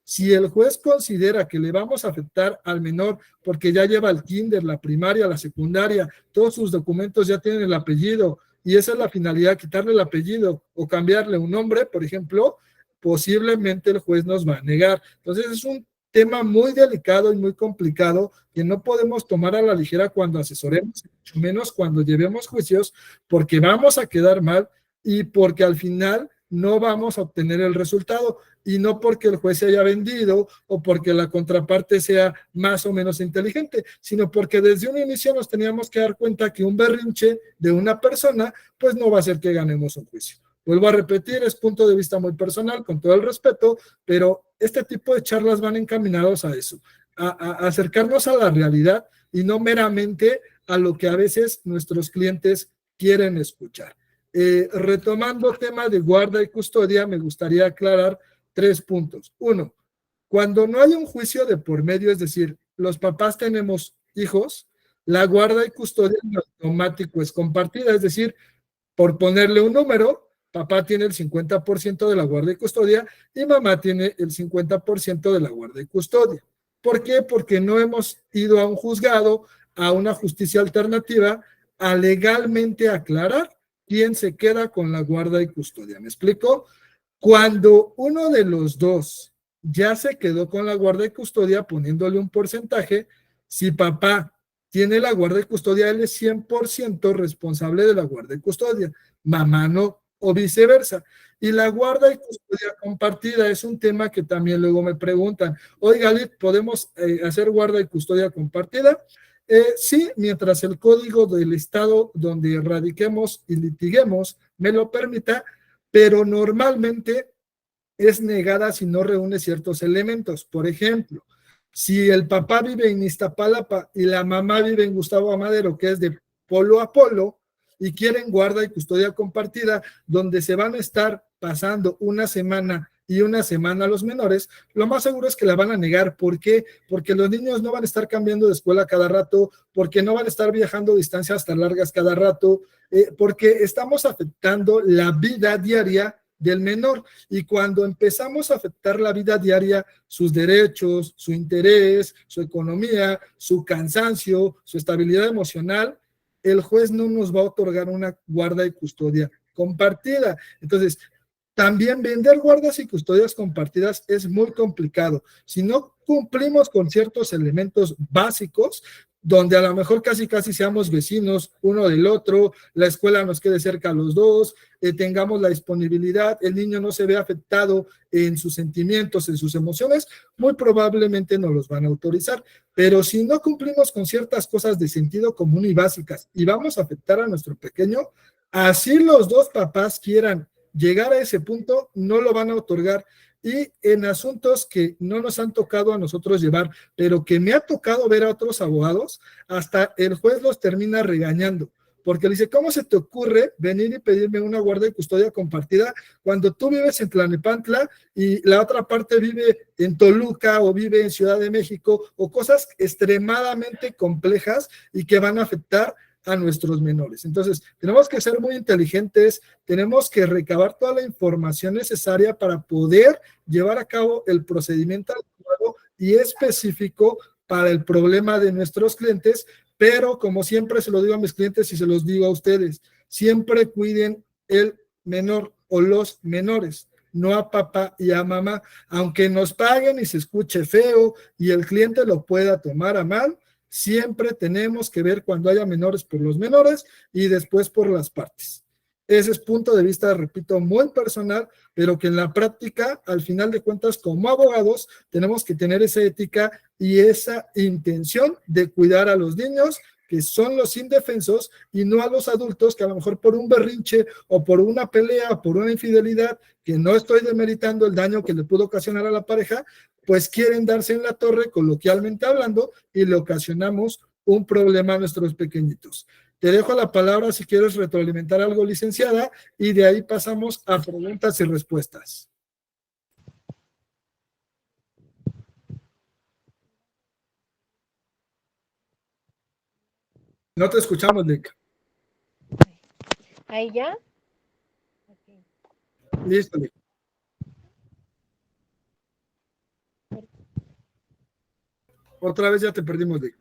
si el juez considera que le vamos a afectar al menor porque ya lleva el kinder, la primaria, la secundaria, todos sus documentos ya tienen el apellido y esa es la finalidad, quitarle el apellido o cambiarle un nombre, por ejemplo, posiblemente el juez nos va a negar. Entonces es un tema muy delicado y muy complicado que no podemos tomar a la ligera cuando asesoremos, mucho menos cuando llevemos juicios, porque vamos a quedar mal y porque al final no vamos a obtener el resultado, y no porque el juez se haya vendido o porque la contraparte sea más o menos inteligente, sino porque desde un inicio nos teníamos que dar cuenta que un berrinche de una persona pues no va a hacer que ganemos un juicio. Vuelvo a repetir, es punto de vista muy personal, con todo el respeto, pero este tipo de charlas van encaminados a eso, a acercarnos a la realidad y no meramente a lo que a veces nuestros clientes quieren escuchar. Retomando tema de guarda y custodia, me gustaría aclarar 3 puntos. 1, cuando no hay un juicio de por medio, es decir, los papás tenemos hijos, la guarda y custodia en automático es compartida, es decir, por ponerle un número, papá tiene el 50% de la guarda y custodia y mamá tiene el 50% de la guarda y custodia. ¿Por qué? Porque no hemos ido a un juzgado, a una justicia alternativa, a legalmente aclarar quién se queda con la guarda y custodia. ¿Me explico? Cuando uno de los dos ya se quedó con la guarda y custodia poniéndole un porcentaje, si papá tiene la guarda y custodia, él es 100% responsable de la guarda y custodia, mamá no, o viceversa. Y la guarda y custodia compartida es un tema que también luego me preguntan, oiga, Lid, ¿podemos hacer guarda y custodia compartida? Sí, mientras el código del estado donde radiquemos y litiguemos me lo permita, pero normalmente es negada si no reúne ciertos elementos. Por ejemplo, si el papá vive en Iztapalapa y la mamá vive en Gustavo Amadero, que es de polo a polo, y quieren guarda y custodia compartida, donde se van a estar pasando una semana y una semana los menores, lo más seguro es que la van a negar. ¿Por qué? Porque los niños no van a estar cambiando de escuela cada rato, porque no van a estar viajando distancias tan largas cada rato, porque estamos afectando la vida diaria del menor, y cuando empezamos a afectar la vida diaria, sus derechos, su interés, su economía, su cansancio, su estabilidad emocional, el juez no nos va a otorgar una guarda y custodia compartida. Entonces, también vender guardas y custodias compartidas es muy complicado. Si no cumplimos con ciertos elementos básicos, donde a lo mejor casi seamos vecinos uno del otro, la escuela nos quede cerca a los dos, tengamos la disponibilidad, el niño no se ve afectado en sus sentimientos, en sus emociones, muy probablemente no los van a autorizar. Pero si no cumplimos con ciertas cosas de sentido común y básicas y vamos a afectar a nuestro pequeño, así los dos papás quieran llegar a ese punto, no lo van a otorgar. Y en asuntos que no nos han tocado a nosotros llevar, pero que me ha tocado ver a otros abogados, hasta el juez los termina regañando, porque le dice, ¿cómo se te ocurre venir y pedirme una guarda y custodia compartida cuando tú vives en Tlalnepantla y la otra parte vive en Toluca o vive en Ciudad de México, o cosas extremadamente complejas y que van a afectar a nuestros menores? Entonces, tenemos que ser muy inteligentes, tenemos que recabar toda la información necesaria para poder llevar a cabo el procedimiento adecuado y específico para el problema de nuestros clientes, pero como siempre se lo digo a mis clientes y se los digo a ustedes, siempre cuiden el menor o los menores. no a papá y a mamá, aunque nos paguen y se escuche feo y el cliente lo pueda tomar a mal. Siempre tenemos que ver cuando haya menores por los menores y después por las partes. Ese es punto de vista, repito, muy personal, pero que en la práctica, al final de cuentas, como abogados, tenemos que tener esa ética y esa intención de cuidar a los niños, que son los indefensos, y no a los adultos que a lo mejor por un berrinche o por una pelea o por una infidelidad, que no estoy demeritando el daño que le pudo ocasionar a la pareja, pues quieren darse en la torre, coloquialmente hablando, y le ocasionamos un problema a nuestros pequeñitos. Te dejo la palabra si quieres retroalimentar algo, licenciada, y de ahí pasamos a preguntas y respuestas. No te escuchamos, Lick. ¿Ahí ya? Okay. Listo, Lick. Otra vez ya te perdimos, Lick.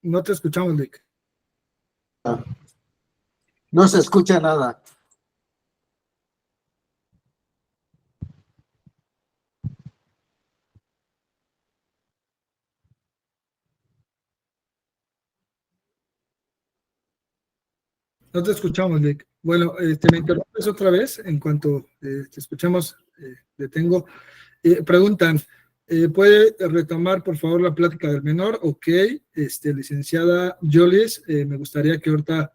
No te escuchamos, Lick. No se escucha nada. No te escuchamos, Lick. Bueno, me interrumpes otra vez. En cuanto te escuchamos, detengo. Preguntan, ¿puede retomar por favor la plática del menor? Ok, licenciada Jolis, me gustaría que ahorita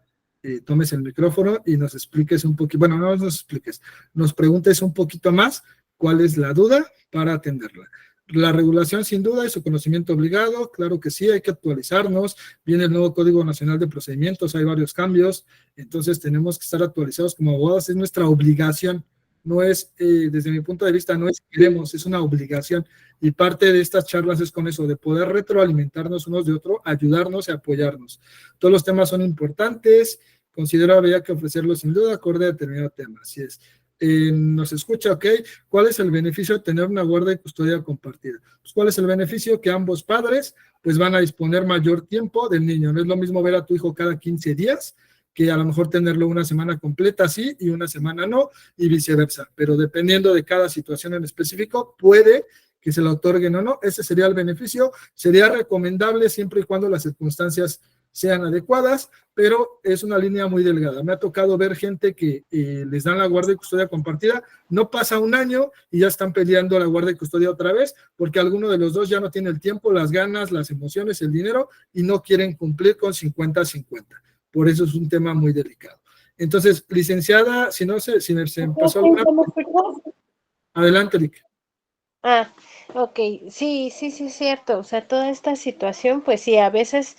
tomes el micrófono y nos expliques un poquito, bueno, no nos expliques, nos preguntes un poquito más cuál es la duda para atenderla. La regulación sin duda y su conocimiento obligado, claro que sí, hay que actualizarnos, viene el nuevo Código Nacional de Procedimientos, hay varios cambios, entonces tenemos que estar actualizados como abogados, es nuestra obligación. No es, desde mi punto de vista, no es queremos, es una obligación. Y parte de estas charlas es con eso, de poder retroalimentarnos unos de otros, ayudarnos y apoyarnos. Todos los temas son importantes, considero habría que ofrecerlos sin duda acorde a determinado tema. Así es. Nos escucha, ¿ok? ¿Cuál es el beneficio de tener una guarda y custodia compartida? Pues, ¿cuál es el beneficio? Que ambos padres pues van a disponer mayor tiempo del niño. No es lo mismo ver a tu hijo cada 15 días que a lo mejor tenerlo una semana completa sí y una semana no, y viceversa. Pero dependiendo de cada situación en específico, puede que se lo otorguen o no. Ese sería el beneficio. Sería recomendable siempre y cuando las circunstancias sean adecuadas, pero es una línea muy delgada. Me ha tocado ver gente que les dan la guardia y custodia compartida, no pasa un año y ya están peleando la guardia y custodia otra vez, porque alguno de los dos ya no tiene el tiempo, las ganas, las emociones, el dinero, y no quieren cumplir con 50-50. Por eso es un tema muy delicado. Entonces, licenciada, si no sé, si me pasó alguna... Adelante, Lick. Ah, ok, sí, sí, sí, es cierto. O sea, toda esta situación, pues sí, a veces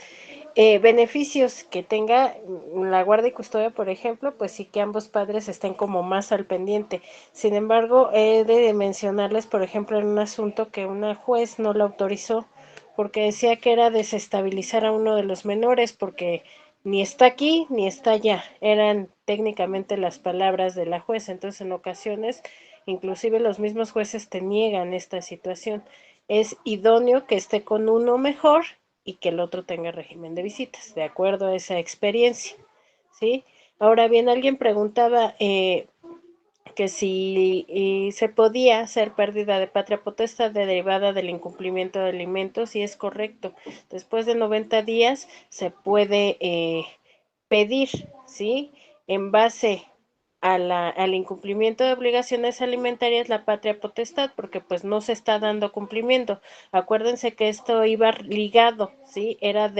beneficios que tenga la guardia y custodia, por ejemplo, pues sí que ambos padres estén como más al pendiente. Sin embargo, he de mencionarles, por ejemplo, en un asunto que una juez no lo autorizó porque decía que era desestabilizar a uno de los menores porque ni está aquí ni está allá. Eran técnicamente las palabras de la juez. Entonces, en ocasiones, inclusive los mismos jueces te niegan esta situación. Es idóneo que esté con uno mejor y que el otro tenga régimen de visitas, de acuerdo a esa experiencia, ¿sí? Ahora bien, alguien preguntaba que si se podía hacer pérdida de patria potestad derivada del incumplimiento de alimentos, y es correcto. Después de 90 días se puede pedir, ¿sí? En base al incumplimiento de obligaciones alimentarias la patria potestad, porque pues no se está dando cumplimiento. Acuérdense que esto iba ligado, ¿sí? Era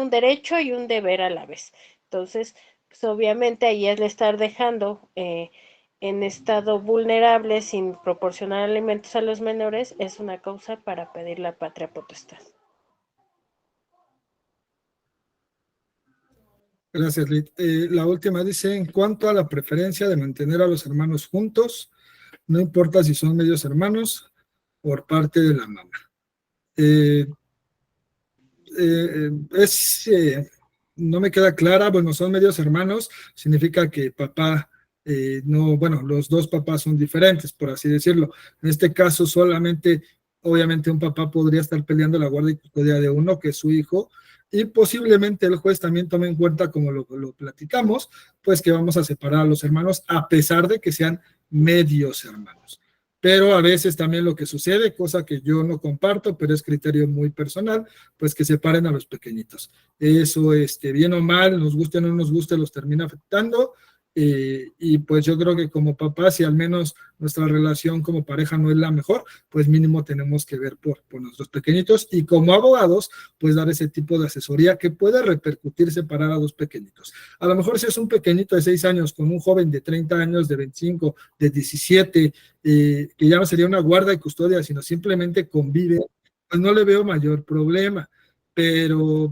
un derecho y un deber a la vez. Entonces, pues obviamente ahí es estar dejando en estado vulnerable sin proporcionar alimentos a los menores es una causa para pedir la patria potestad. Gracias, Lid. La última dice, en cuanto a la preferencia de mantener a los hermanos juntos, no importa si son medios hermanos por parte de la mamá. Es no me queda clara. Bueno, son medios hermanos, significa que papá, no, bueno, los dos papás son diferentes, por así decirlo. En este caso, solamente, obviamente, un papá podría estar peleando la guardia y custodia de uno, que es su hijo, y posiblemente el juez también tome en cuenta, como lo platicamos, pues que vamos a separar a los hermanos, a pesar de que sean medios hermanos. Pero a veces también lo que sucede, cosa que yo no comparto, pero es criterio muy personal, pues que separen a los pequeñitos. Eso, bien o mal, nos guste o no nos guste, los termina afectando. Y pues yo creo que como papás, si al menos nuestra relación como pareja no es la mejor, pues mínimo tenemos que ver por nuestros pequeñitos, y como abogados, pues dar ese tipo de asesoría que puede repercutir separar a dos pequeñitos. A lo mejor si es un pequeñito de 6 años con un joven de 30 años, de 25, de 17, que ya no sería una guarda y custodia, sino simplemente convive, pues no le veo mayor problema, pero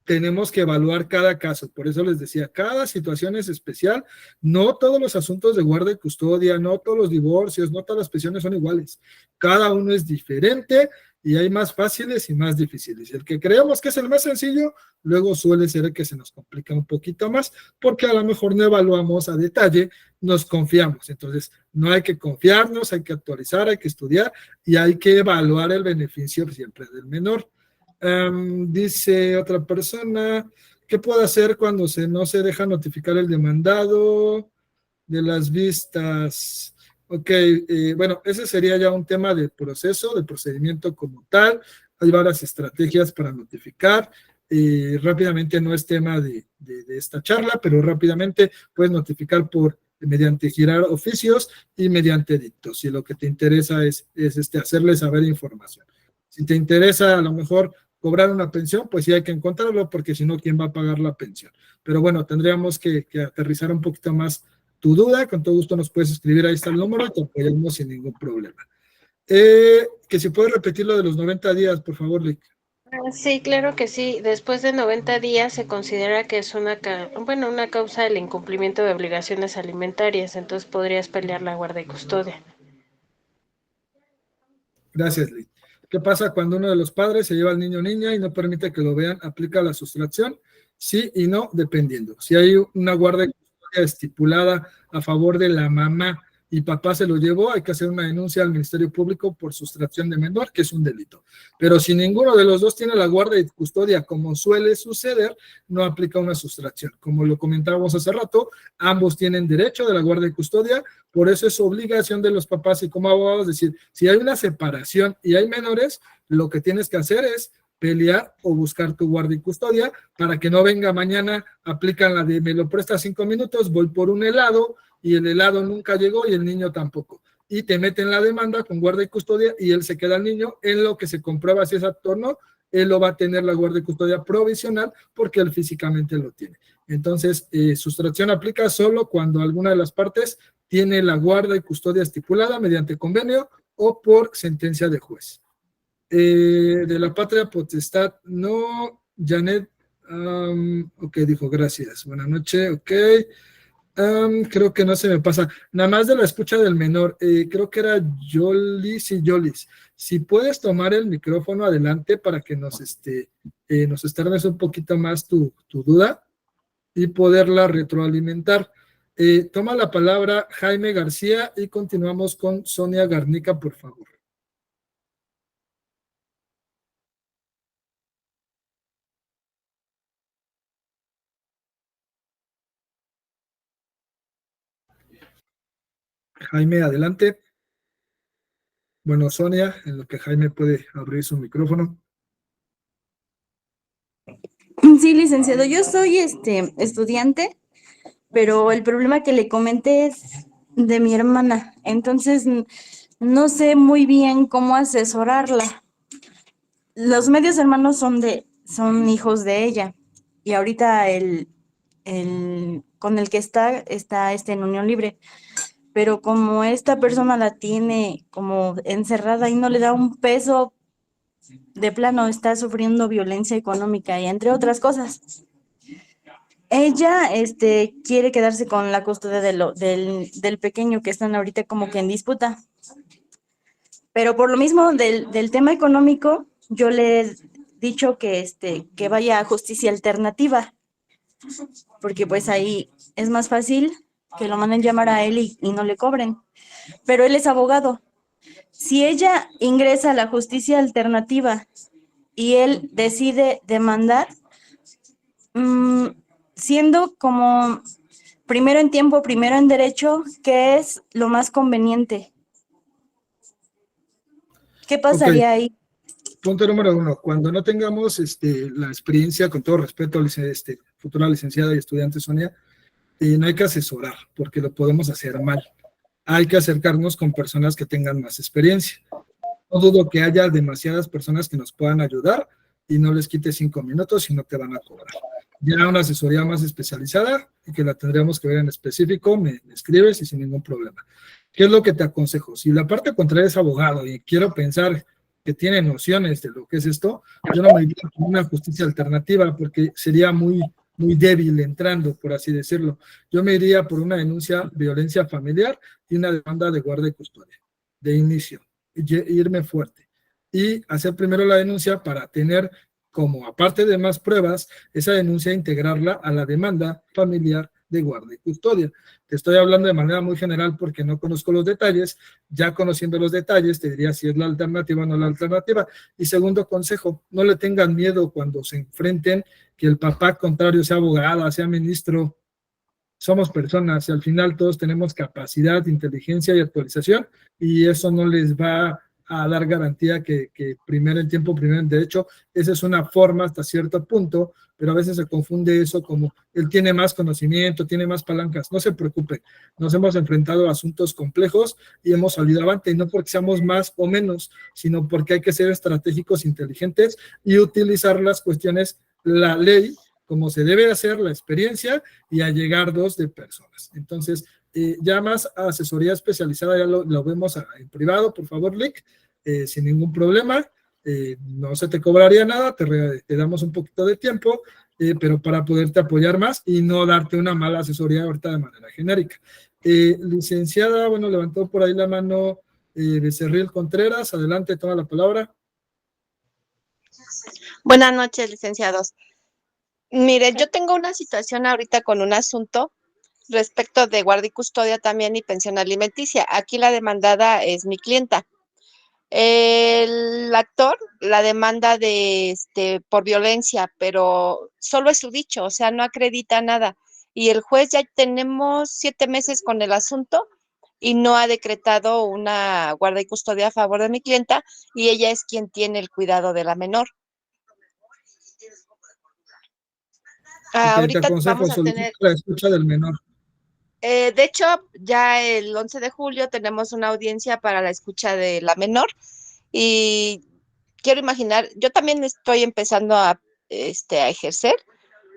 tenemos que evaluar cada caso. Por eso les decía, cada situación es especial. No todos los asuntos de guarda y custodia, no todos los divorcios, no todas las pensiones son iguales. Cada uno es diferente y hay más fáciles y más difíciles. El que creemos que es el más sencillo, luego suele ser el que se nos complica un poquito más, porque a lo mejor no evaluamos a detalle, nos confiamos. Entonces, no hay que confiarnos, hay que actualizar, hay que estudiar y hay que evaluar el beneficio siempre del menor. Dice otra persona, ¿qué puedo hacer cuando no se deja notificar el demandado de las vistas? Ok, bueno, ese sería ya un tema de proceso, de procedimiento como tal. Hay varias estrategias para notificar. Rápidamente, no es tema de esta charla, pero rápidamente puedes notificar mediante girar oficios y mediante dictos, si lo que te interesa es hacerle saber información. Si te interesa a lo mejor cobrar una pensión, pues sí hay que encontrarlo, porque si no, ¿quién va a pagar la pensión? Pero bueno, tendríamos que aterrizar un poquito más tu duda. Con todo gusto nos puedes escribir, ahí está el número y te apoyamos sin ningún problema. Que si puedes repetir lo de los 90 días, por favor, Lick. Sí, claro que sí. Después de 90 días se considera que es una causa del incumplimiento de obligaciones alimentarias, entonces podrías pelear la guarda y custodia. Gracias, Lick. ¿Qué pasa cuando uno de los padres se lleva al niño o niña y no permite que lo vean? ¿Aplica la sustracción? Sí y no, dependiendo. Si hay una guarda y custodia estipulada a favor de la mamá y papá se lo llevó, hay que hacer una denuncia al Ministerio Público por sustracción de menor, que es un delito. Pero si ninguno de los dos tiene la guarda y custodia, como suele suceder, no aplica una sustracción. Como lo comentábamos hace rato, ambos tienen derecho de la guarda y custodia, por eso es obligación de los papás y como abogados decir, si hay una separación y hay menores, lo que tienes que hacer es pelear o buscar tu guarda y custodia para que no venga mañana, aplican la de me lo prestas 5 minutos, voy por un helado y el helado nunca llegó y el niño tampoco. Y te meten la demanda con guarda y custodia y él se queda el niño, en lo que se comprueba si es apto o no, él lo va a tener la guarda y custodia provisional porque él físicamente lo tiene. Entonces, sustracción aplica solo cuando alguna de las partes tiene la guarda y custodia estipulada mediante convenio o por sentencia de juez. De la patria potestad, no, Janet, ok, dijo gracias, buenas noches, ok. Creo que no se me pasa. Nada más de la escucha del menor, creo que era Yolis y Yolis. Si puedes tomar el micrófono adelante para que nos externes un poquito más tu duda y poderla retroalimentar. Toma la palabra Jaime García y continuamos con Sonia Garnica, por favor. Jaime, adelante. Bueno, Sonia, en lo que Jaime puede abrir su micrófono. Sí, licenciado, yo soy estudiante, pero el problema que le comenté es de mi hermana, entonces no sé muy bien cómo asesorarla. Los medios hermanos son hijos de ella, y ahorita el con el que está en unión libre, pero como esta persona la tiene como encerrada y no le da un peso, de plano está sufriendo violencia económica y entre otras cosas. Ella quiere quedarse con la custodia del pequeño, que están ahorita como que en disputa. Pero por lo mismo del tema económico, yo le he dicho que vaya a justicia alternativa, porque pues ahí es más fácil que lo manden llamar a él y no le cobren. Pero él es abogado. Si ella ingresa a la justicia alternativa y él decide demandar, siendo como primero en tiempo, primero en derecho, ¿qué es lo más conveniente? ¿Qué pasaría ahí? Punto número 1, cuando no tengamos la experiencia, con todo respeto, futura licenciada y estudiante Sonia, no hay que asesorar, porque lo podemos hacer mal. Hay que acercarnos con personas que tengan más experiencia. No dudo que haya demasiadas personas que nos puedan ayudar y no les quite 5 minutos y no te van a cobrar. Ya una asesoría más especializada y que la tendríamos que ver en específico, me escribes y sin ningún problema. ¿Qué es lo que te aconsejo? Si la parte contraria es abogado y quiero pensar que tiene nociones de lo que es esto, yo no me iría por una justicia alternativa porque sería muy débil entrando, por así decirlo. Yo me iría por una denuncia de violencia familiar y una demanda de guarda y custodia, de inicio, irme fuerte. Y hacer primero la denuncia para tener, como aparte de más pruebas, esa denuncia integrarla a la demanda familiar de guarda y custodia. Te estoy hablando de manera muy general porque no conozco los detalles. Ya conociendo los detalles te diría si es la alternativa o no la alternativa. Y segundo consejo, no le tengan miedo cuando se enfrenten que el papá contrario sea abogada, sea ministro. Somos personas y al final todos tenemos capacidad, inteligencia y actualización y eso no les va a dar garantía que primero en tiempo, primero en derecho. Esa es una forma hasta cierto punto, pero a veces se confunde eso como él tiene más conocimiento, tiene más palancas. No se preocupen, nos hemos enfrentado a asuntos complejos y hemos salido avante, y no porque seamos más o menos, sino porque hay que ser estratégicos, inteligentes y utilizar las cuestiones, la ley, como se debe hacer, la experiencia y allegardos de personas. Entonces, ya más asesoría especializada, ya lo vemos en privado, por favor, Lick, sin ningún problema. No se te cobraría nada, te damos un poquito de tiempo, pero para poderte apoyar más y no darte una mala asesoría ahorita de manera genérica. Licenciada, bueno, levantó por ahí la mano Becerril Contreras, adelante, toma la palabra. Buenas noches, licenciados. Mire, yo tengo una situación ahorita con un asunto respecto de guardia y custodia también y pensión alimenticia. Aquí la demandada es mi clienta. El actor la demanda por violencia, pero solo es su dicho, o sea, no acredita nada. Y el juez ya tenemos 7 meses con el asunto y no ha decretado una guardia y custodia a favor de mi clienta y ella es quien tiene el cuidado de la menor. Okay, te Ahorita aconsejo vamos a tener, la escucha del menor. de hecho, ya el 11 de julio tenemos una audiencia para la escucha de la menor y quiero imaginar, yo también estoy empezando a ejercer,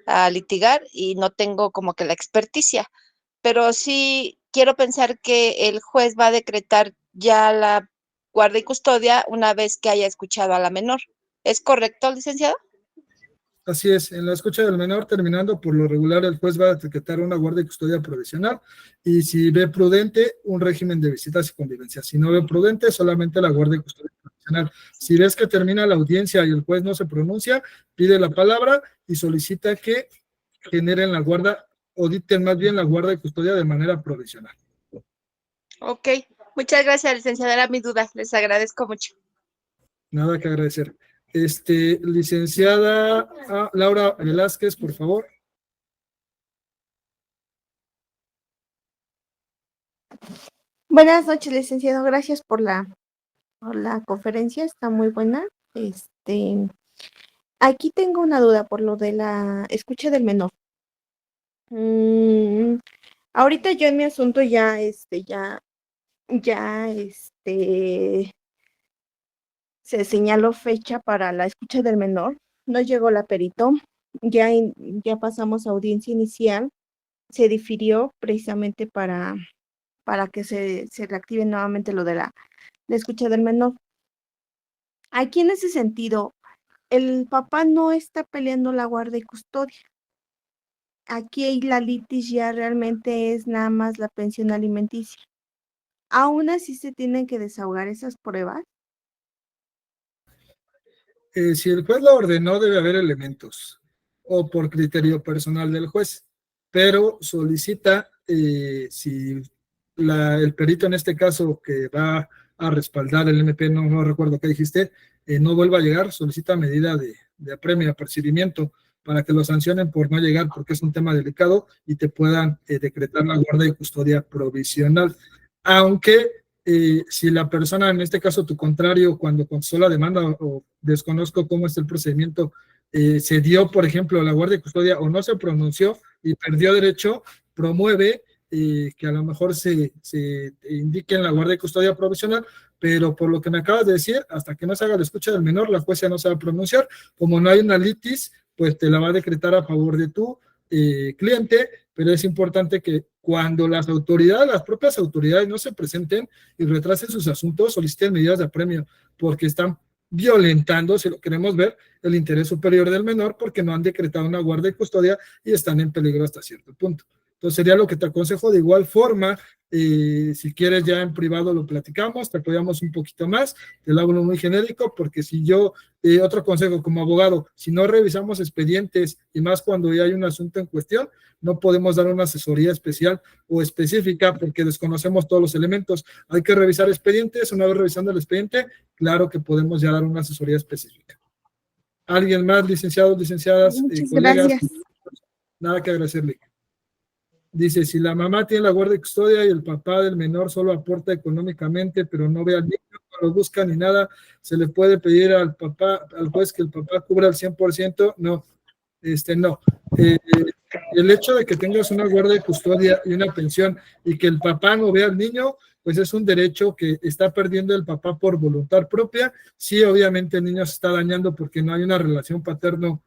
a litigar y no tengo como que la experticia, pero sí quiero pensar que el juez va a decretar ya la guardia y custodia una vez que haya escuchado a la menor. ¿Es correcto, licenciado? Así es, en la escucha del menor, terminando, por lo regular el juez va a decretar una guardia y custodia provisional y si ve prudente, un régimen de visitas y convivencia. Si no ve prudente, solamente la guardia y custodia provisional. Si ves que termina la audiencia y el juez no se pronuncia, pide la palabra y solicita que generen la guardia, o dicten más bien la guardia y custodia de manera provisional. Ok, muchas gracias, licenciada, era mi duda, les agradezco mucho. Nada que agradecer. Licenciada Laura Velázquez, por favor. Buenas noches, licenciado. Gracias por la conferencia, está muy buena. Aquí tengo una duda por lo de la escucha del menor. Ahorita yo en mi asunto se señaló fecha para la escucha del menor. No llegó la perito, ya pasamos a audiencia inicial, se difirió precisamente para que se reactive nuevamente lo de la escucha del menor. Aquí en ese sentido, el papá no está peleando la guardia y custodia. Aquí la litis ya realmente es nada más la pensión alimenticia. Aún así se tienen que desahogar esas pruebas. Si el juez lo ordenó, debe haber elementos. o por criterio personal del juez, pero solicita, si el perito en este caso que va a respaldar el MP, no recuerdo qué dijiste, no vuelva a llegar, solicita medida de apremio, apercibimiento, para que lo sancionen por no llegar, porque es un tema delicado y te puedan decretar la guardia y custodia provisional. Aunque si la persona, en este caso tu contrario, cuando contestó la demanda o desconozco cómo es el procedimiento, se dio, por ejemplo, la guardia y custodia o no se pronunció y perdió derecho, promueve que a lo mejor se indique en la guardia y custodia provisional, pero por lo que me acabas de decir, hasta que no se haga la escucha del menor, la jueza no se va a pronunciar. Como no hay una litis, pues te la va a decretar a favor de tu cliente, pero es importante que cuando las propias autoridades no se presenten y retrasen sus asuntos, soliciten medidas de apremio, porque están violentando, si lo queremos ver, el interés superior del menor, porque no han decretado una guardia y custodia y están en peligro hasta cierto punto. Entonces sería lo que te aconsejo. De igual forma, si quieres ya en privado lo platicamos, te apoyamos un poquito más, te lo hablo muy genérico, porque si yo, otro consejo como abogado, si no revisamos expedientes, y más cuando ya hay un asunto en cuestión, no podemos dar una asesoría especial o específica porque desconocemos todos los elementos. Hay que revisar expedientes. Una vez revisando el expediente, claro que podemos ya dar una asesoría específica. ¿Alguien más, licenciados, licenciadas, Muchas colegas? gracias. Nada que agradecerle. Dice, si la mamá tiene la guardia y custodia y el papá del menor solo aporta económicamente, pero no ve al niño, no lo busca ni nada, ¿se le puede pedir al juez que el papá cubra el 100%? No, no. El hecho de que tengas una guardia y custodia y una pensión y que el papá no vea al niño, pues es un derecho que está perdiendo el papá por voluntad propia. Sí, obviamente el niño se está dañando porque no hay una relación paterno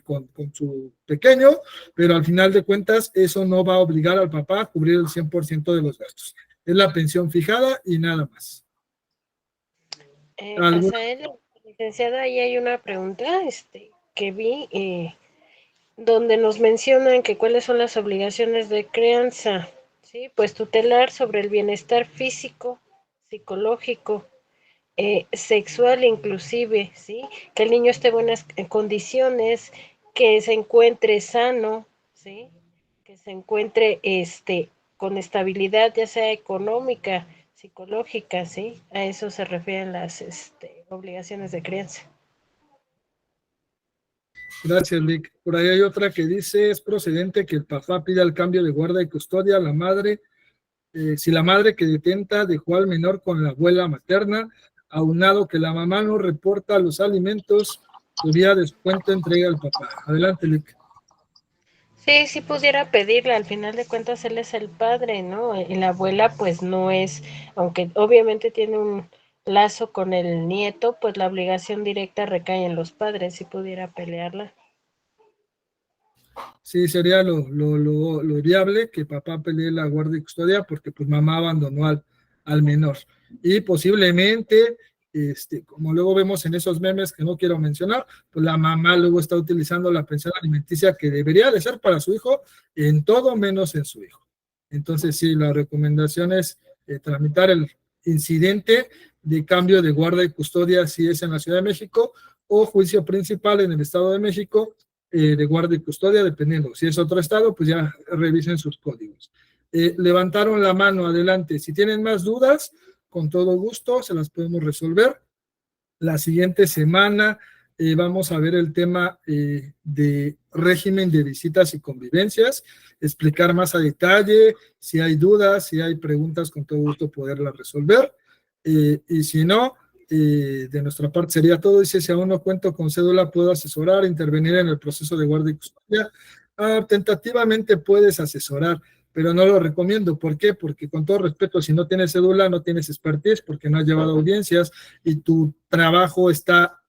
con su pequeño, pero al final de cuentas eso no va a obligar al papá a cubrir el 100% de los gastos. Es la pensión fijada y nada más. Azael, licenciada, ahí hay una pregunta que vi donde nos mencionan que cuáles son las obligaciones de crianza, ¿sí? Pues tutelar sobre el bienestar físico, psicológico, sexual inclusive, ¿sí? Que el niño esté en buenas condiciones, que se encuentre sano, ¿sí? Que se encuentre con estabilidad, ya sea económica, psicológica, ¿sí? A eso se refieren las obligaciones de crianza. Gracias, Lick. Por ahí hay otra que dice, es procedente que el papá pida el cambio de guarda y custodia a la madre, si la madre que detenta dejó al menor con la abuela materna, aunado que la mamá no reporta los alimentos, vía descuento entrega al papá. Adelante, Lick. Sí, sí pudiera pedirle, al final de cuentas él es el padre, ¿no? Y la abuela pues no es, aunque obviamente tiene un lazo con el nieto, pues la obligación directa recae en los padres, si pudiera pelearla. Sí, sería lo viable que papá pelee la guardia y custodia porque pues mamá abandonó al menor. Y posiblemente, como luego vemos en esos memes que no quiero mencionar, pues la mamá luego está utilizando la pensión alimenticia que debería de ser para su hijo en todo menos en su hijo. Entonces sí, la recomendación es tramitar el incidente de cambio de guardia y custodia si es en la Ciudad de México o juicio principal en el Estado de México de guardia y custodia, dependiendo. Si es otro estado, pues ya revisen sus códigos. Levantaron la mano, adelante. Si tienen más dudas, con todo gusto se las podemos resolver. La siguiente semana vamos a ver el tema de régimen de visitas y convivencias, explicar más a detalle, si hay dudas, si hay preguntas, con todo gusto poderlas resolver. Y si no, de nuestra parte sería todo. Dice, si aún no cuento con cédula, puedo asesorar, intervenir en el proceso de guardia y custodia. Tentativamente puedes asesorar, pero no lo recomiendo. ¿Por qué? Porque con todo respeto, si no tienes cédula, no tienes expertise, porque no has llevado audiencias y tu trabajo está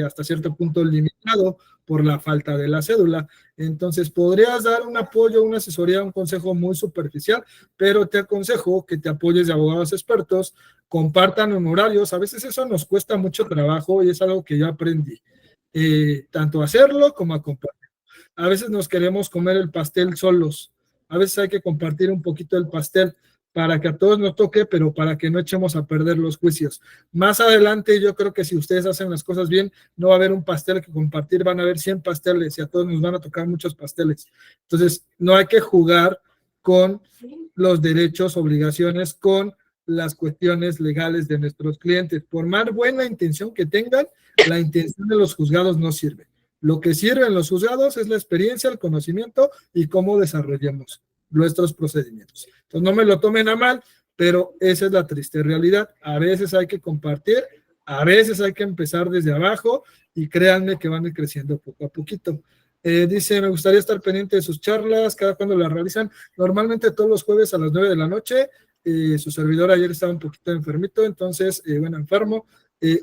hasta cierto punto limitado por la falta de la cédula. Entonces podrías dar un apoyo, una asesoría, un consejo muy superficial, pero te aconsejo que te apoyes de abogados expertos, compartan honorarios. A veces eso nos cuesta mucho trabajo y es algo que yo aprendí, tanto hacerlo como a compartir. A veces nos queremos comer el pastel solos, a veces hay que compartir un poquito el pastel. para que a todos nos toque, pero para que no echemos a perder los juicios. Más adelante yo creo que si ustedes hacen las cosas bien, no va a haber un pastel que compartir, van a haber 100 pasteles y a todos nos van a tocar muchos pasteles. Entonces, no hay que jugar con los derechos, obligaciones, con las cuestiones legales de nuestros clientes. Por más buena intención que tengan, la intención de los juzgados no sirve. Lo que sirve en los juzgados es la experiencia, el conocimiento y cómo desarrollemos nuestros procedimientos. Entonces, no me lo tomen a mal, pero esa es la triste realidad. A veces hay que compartir, a veces hay que empezar desde abajo y créanme que van a ir creciendo poco a poquito. Dice, me gustaría estar pendiente de sus charlas, cada cuando las realizan. Normalmente todos los jueves a las 9 de la noche. Su servidor ayer estaba un poquito enfermito, entonces, bueno, enfermo.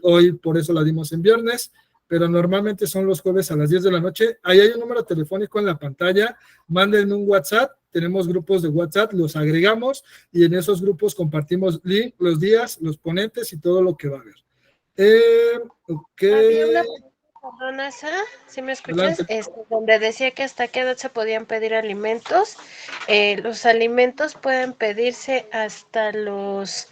Hoy por eso la dimos en viernes, pero normalmente son los jueves a las 10 de la noche. Ahí hay un número telefónico en la pantalla. Manden un WhatsApp. Tenemos grupos de WhatsApp, los agregamos y en esos grupos compartimos link, los días, los ponentes y todo lo que va a haber. Ok. Había una pregunta, perdona, Sara, ¿sí me escuchas? Adelante. Donde decía que hasta qué edad se podían pedir alimentos. Los alimentos pueden pedirse hasta los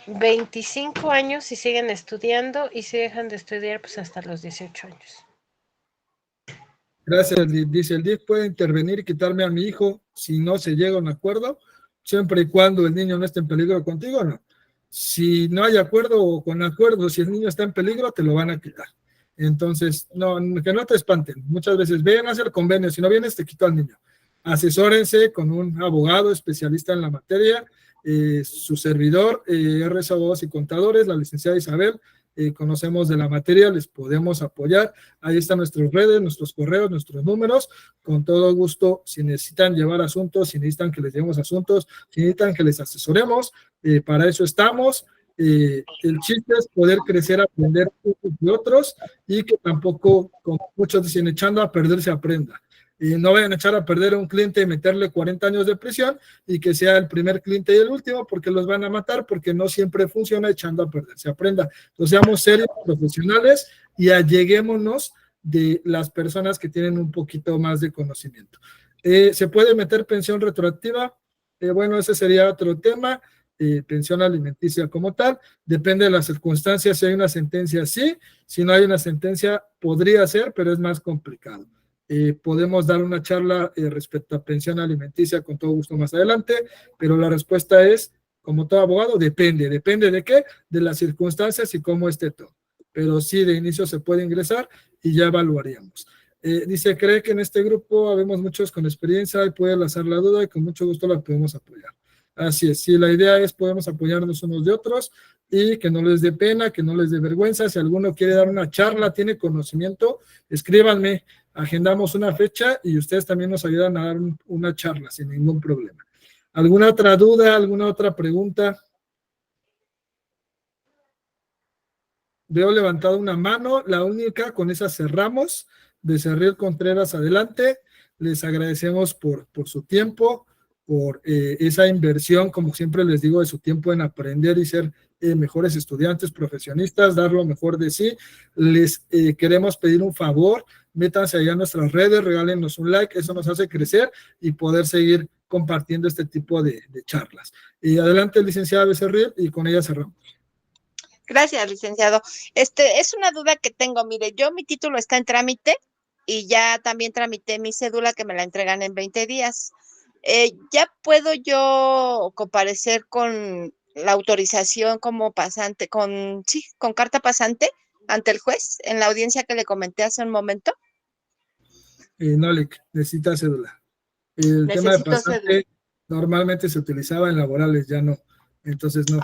25 años si siguen estudiando y si dejan de estudiar, pues hasta los 18 años. Gracias, dice el DIF, puede intervenir y quitarme a mi hijo si no se llega a un acuerdo, siempre y cuando el niño no esté en peligro contigo, no. Si no hay acuerdo o con acuerdo, si el niño está en peligro, te lo van a quitar. Entonces, no, que no te espanten. Muchas veces ven a hacer convenios, si no vienes te quito al niño. Asesórense con un abogado especialista en la materia, su servidor, RS Abogados y Contadores, la licenciada Isabel, conocemos de la materia, les podemos apoyar. Ahí están nuestras redes, nuestros correos, nuestros números. Con todo gusto, si necesitan llevar asuntos, si necesitan que les llevemos asuntos, si necesitan que les asesoremos, para eso estamos. El chiste es poder crecer, aprender unos de otros y que tampoco, como muchos dicen, echando a perder se aprenda. No vayan a echar a perder a un cliente y meterle 40 años de prisión y que sea el primer cliente y el último porque los van a matar, porque no siempre funciona echando a perder, se aprenda. Entonces seamos serios, profesionales y alleguémonos de las personas que tienen un poquito más de conocimiento. ¿Se puede meter pensión retroactiva? Bueno, ese sería otro tema. Pensión alimenticia como tal, depende de las circunstancias. Si hay una sentencia, sí; si no hay una sentencia, podría ser, pero es más complicado. Podemos dar una charla respecto a pensión alimenticia con todo gusto más adelante, pero la respuesta es, como todo abogado, depende de qué, de las circunstancias y cómo esté todo, pero sí, de inicio se puede ingresar y ya evaluaríamos. Dice, cree que en este grupo habemos muchos con experiencia y puede lanzar la duda y con mucho gusto la podemos apoyar. Así es, sí, la idea es podemos apoyarnos unos de otros y que no les dé pena, que no les dé vergüenza. Si alguno quiere dar una charla, tiene conocimiento, escríbanme, agendamos una fecha y ustedes también nos ayudan a dar una charla sin ningún problema. ¿Alguna otra duda, alguna otra pregunta? Veo levantado una mano, la única, con esa cerramos. Becerril Contreras, adelante. Les agradecemos por su tiempo, por esa inversión, como siempre les digo, de su tiempo en aprender y ser mejores estudiantes, profesionistas, dar lo mejor de sí. Les queremos pedir un favor, métanse allá a nuestras redes, regálenos un like, eso nos hace crecer y poder seguir compartiendo este tipo de charlas. Adelante, licenciada Becerril, y con ella cerramos. Gracias, licenciado. Es una duda que tengo. Mire, mi título está en trámite y ya también tramité mi cédula que me la entregan en 20 días. ¿Ya puedo yo comparecer con la autorización como pasante, con carta pasante ante el juez en la audiencia que le comenté hace un momento? No, necesita cédula. El tema de pasante cédula normalmente se utilizaba en laborales, ya no. Entonces no.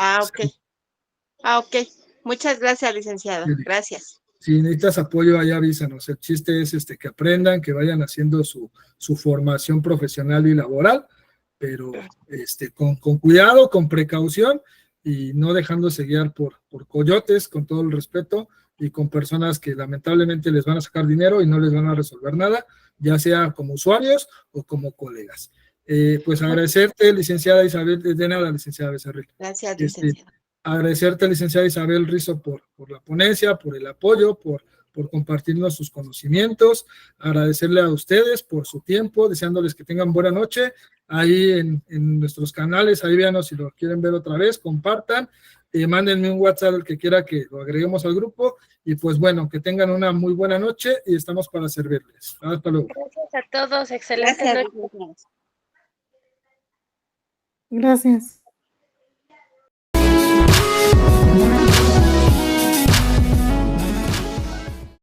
Ok. Muchas gracias, licenciado. Gracias. Si necesitas apoyo, ahí avísanos. El chiste es que aprendan, que vayan haciendo su formación profesional y laboral, pero con cuidado, con precaución y no dejándose guiar por coyotes, con todo el respeto, y con personas que lamentablemente les van a sacar dinero y no les van a resolver nada, ya sea como usuarios o como colegas. Pues agradecerte, licenciada Isabel, de nada, licenciada Becerril. Gracias, licenciada. Agradecerte, licenciada Isabel Rizo, por la ponencia, por el apoyo, por por compartirnos sus conocimientos, agradecerle a ustedes por su tiempo, deseándoles que tengan buena noche. Ahí en nuestros canales, ahí véanos si lo quieren ver otra vez, compartan, mándenme un WhatsApp al que quiera que lo agreguemos al grupo, y pues bueno, que tengan una muy buena noche y estamos para servirles. Hasta luego. Gracias a todos, excelente Gracias. noche. Gracias.